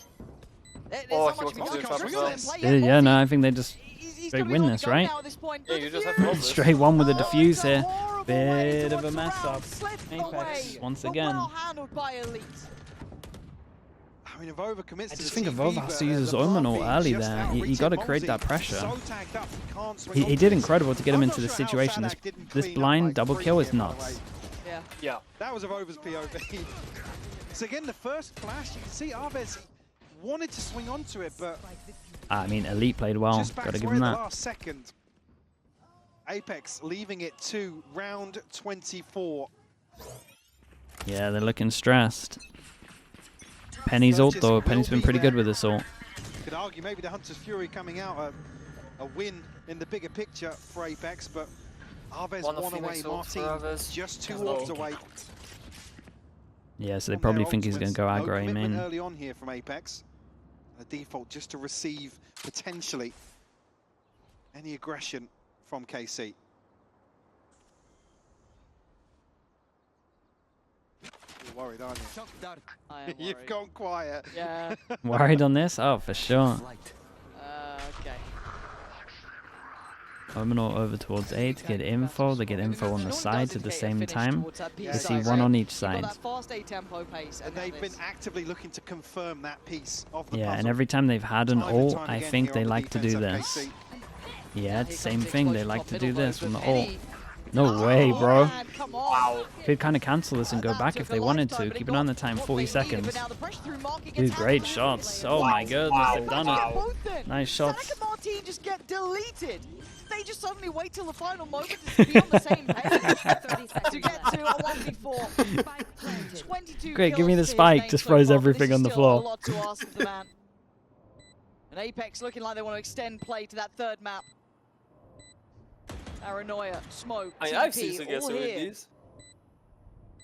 Speaker 2: There's
Speaker 4: Oh,
Speaker 2: not
Speaker 4: he
Speaker 2: much
Speaker 4: wants to
Speaker 2: we
Speaker 4: do
Speaker 2: can
Speaker 4: a
Speaker 2: do.
Speaker 4: trap as well.
Speaker 1: Yeah, no, I think they just
Speaker 2: He's
Speaker 1: straight
Speaker 2: gonna be
Speaker 1: win
Speaker 2: on the
Speaker 1: this,
Speaker 2: go
Speaker 1: right?
Speaker 2: now at this point.
Speaker 4: Yeah, you just have to hold this.
Speaker 1: Straight one with the
Speaker 2: Oh,
Speaker 1: defuse
Speaker 2: it's a
Speaker 1: here.
Speaker 2: horrible way
Speaker 1: Bit
Speaker 2: to
Speaker 1: of a
Speaker 2: watch the
Speaker 1: mess
Speaker 2: round
Speaker 1: up.
Speaker 2: slip
Speaker 1: Apex
Speaker 2: away,
Speaker 1: once
Speaker 2: but
Speaker 1: again.
Speaker 2: well handled by Elite.
Speaker 3: I mean, if Over commits
Speaker 1: I
Speaker 3: to
Speaker 1: just
Speaker 3: the
Speaker 1: think if
Speaker 3: TV,
Speaker 1: Over has to
Speaker 3: but,
Speaker 1: use his
Speaker 3: the
Speaker 1: Omenalt
Speaker 3: Barbie
Speaker 1: early
Speaker 3: just
Speaker 1: there.
Speaker 3: outreached
Speaker 1: You got to
Speaker 3: Molzy.
Speaker 1: create that pressure.
Speaker 3: So tagged up, he can't swing
Speaker 1: He
Speaker 3: onto
Speaker 1: did
Speaker 3: this.
Speaker 1: incredible to get him
Speaker 3: I'm
Speaker 1: into
Speaker 3: not
Speaker 1: this
Speaker 3: sure how
Speaker 1: situation.
Speaker 3: Sadak didn't
Speaker 1: This
Speaker 3: clean up
Speaker 1: blind
Speaker 3: like
Speaker 1: double
Speaker 3: three
Speaker 1: kill
Speaker 3: here,
Speaker 1: is
Speaker 3: by the
Speaker 1: nuts.
Speaker 3: way.
Speaker 2: Yeah.
Speaker 4: Yeah.
Speaker 3: That was of Over's POV. So again, the first flash, you can see Arvez wanted to swing onto it, but
Speaker 1: I mean, Elite played well.
Speaker 3: just
Speaker 1: Got to
Speaker 3: backed
Speaker 1: give
Speaker 3: away
Speaker 1: him
Speaker 3: at the
Speaker 1: that.
Speaker 3: last second. Apex leaving it to round 24.
Speaker 1: Yeah, they're looking stressed. Penny's ult though. Penny's been pretty good with this ult.
Speaker 3: You could argue maybe the Hunter's Fury coming out a win in the bigger picture for Apex, but Arvez
Speaker 4: One of
Speaker 3: one away,
Speaker 4: Phoenix ult for
Speaker 3: Martin
Speaker 4: Arvez.
Speaker 3: just 2
Speaker 4: Let's go.
Speaker 3: orbs away.
Speaker 1: Yeah, so they
Speaker 3: from
Speaker 1: probably
Speaker 3: their
Speaker 1: think he's going to
Speaker 3: ultimates.
Speaker 1: go
Speaker 3: No
Speaker 1: aggro,
Speaker 3: commitment
Speaker 1: man.
Speaker 3: early on here from Apex. A default just to receive potentially any aggression from KC. You're worried, aren't you?
Speaker 2: I am
Speaker 3: You've
Speaker 2: worried.
Speaker 3: gone quiet.
Speaker 2: Yeah.
Speaker 1: Worried on this? Oh, for sure.
Speaker 2: Okay.
Speaker 1: Omenalt over towards A to get info. They get info on the sides at the same time.
Speaker 3: They
Speaker 1: You see one on each
Speaker 2: You've got
Speaker 1: side.
Speaker 2: that fast A-tempo pace,
Speaker 3: And
Speaker 2: now
Speaker 3: they've been
Speaker 2: this.
Speaker 3: actively looking to confirm that piece of the
Speaker 1: Yeah,
Speaker 3: puzzle.
Speaker 1: and every time they've had an
Speaker 3: Time and
Speaker 1: ult,
Speaker 3: time
Speaker 1: I
Speaker 3: again
Speaker 1: think
Speaker 3: here
Speaker 1: they
Speaker 3: on the
Speaker 1: like to do
Speaker 3: defense
Speaker 1: this.
Speaker 3: of KC.
Speaker 1: Yeah, it's the
Speaker 2: Here
Speaker 1: same
Speaker 2: comes the
Speaker 1: thing. They
Speaker 2: explosion
Speaker 1: like
Speaker 2: top
Speaker 1: to do
Speaker 2: middle
Speaker 1: this
Speaker 2: though
Speaker 1: from the
Speaker 2: for
Speaker 1: ult.
Speaker 2: Penny.
Speaker 1: No way, bro.
Speaker 2: Man, come on.
Speaker 1: Could kind of cancel this and go
Speaker 2: That
Speaker 1: back
Speaker 2: took
Speaker 1: if
Speaker 2: a
Speaker 1: they wanted
Speaker 2: lifetime,
Speaker 1: to.
Speaker 2: but it
Speaker 1: Keep it on the
Speaker 2: got
Speaker 1: time,
Speaker 2: what
Speaker 1: 40
Speaker 2: they needed,
Speaker 1: seconds.
Speaker 2: but now the pressure through Market
Speaker 1: Dude,
Speaker 2: gets
Speaker 1: great
Speaker 2: absolutely
Speaker 1: shots.
Speaker 2: layered.
Speaker 1: Oh my goodness, they've done
Speaker 2: Imagine
Speaker 1: it.
Speaker 2: both then.
Speaker 1: Nice shots.
Speaker 2: Sadak and Martin just get deleted. They just suddenly wait till the final moment to be on the same page to get to a 1v4.
Speaker 5: Spike planted.
Speaker 2: 22
Speaker 1: Great, give
Speaker 2: kills
Speaker 1: me the
Speaker 2: to his
Speaker 1: spike,
Speaker 2: name
Speaker 1: just
Speaker 2: so
Speaker 1: throws
Speaker 2: far, but
Speaker 1: everything
Speaker 2: this
Speaker 1: on the
Speaker 2: is still
Speaker 1: floor.
Speaker 2: a lot to ask of the man. And Apex looking like they want to extend play to that third map. Paranoia, Smoke,
Speaker 4: I've
Speaker 2: TP,
Speaker 4: seen Sugetsu
Speaker 2: all
Speaker 4: with
Speaker 2: here.
Speaker 4: these.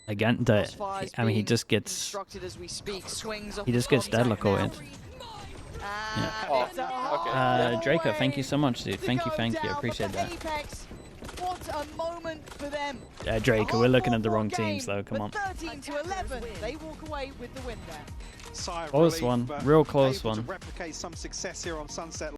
Speaker 1: Again,
Speaker 2: Crossfire's
Speaker 1: I mean, he
Speaker 2: being
Speaker 1: just gets
Speaker 2: instructed as we speak. Swings off
Speaker 1: he just
Speaker 2: the
Speaker 1: gets
Speaker 2: contact
Speaker 1: deadlocked.
Speaker 2: now. And
Speaker 4: Oh,
Speaker 2: it's a
Speaker 4: okay.
Speaker 2: hard
Speaker 1: Draco, thank you
Speaker 2: way
Speaker 1: so much, dude.
Speaker 2: to
Speaker 1: Thank you,
Speaker 2: go
Speaker 1: thank you.
Speaker 2: down,
Speaker 1: I
Speaker 2: but
Speaker 1: appreciate
Speaker 2: for
Speaker 1: that.
Speaker 2: Apex, what a moment for them.
Speaker 1: Draco, we're looking at the wrong teams though. Come on.
Speaker 2: 13 to 11, they walk away with the win there.
Speaker 3: Sigh of
Speaker 1: Close
Speaker 3: relief,
Speaker 1: one,
Speaker 3: but
Speaker 1: real close
Speaker 3: able to
Speaker 1: one.
Speaker 3: replicate some success here on Sunset.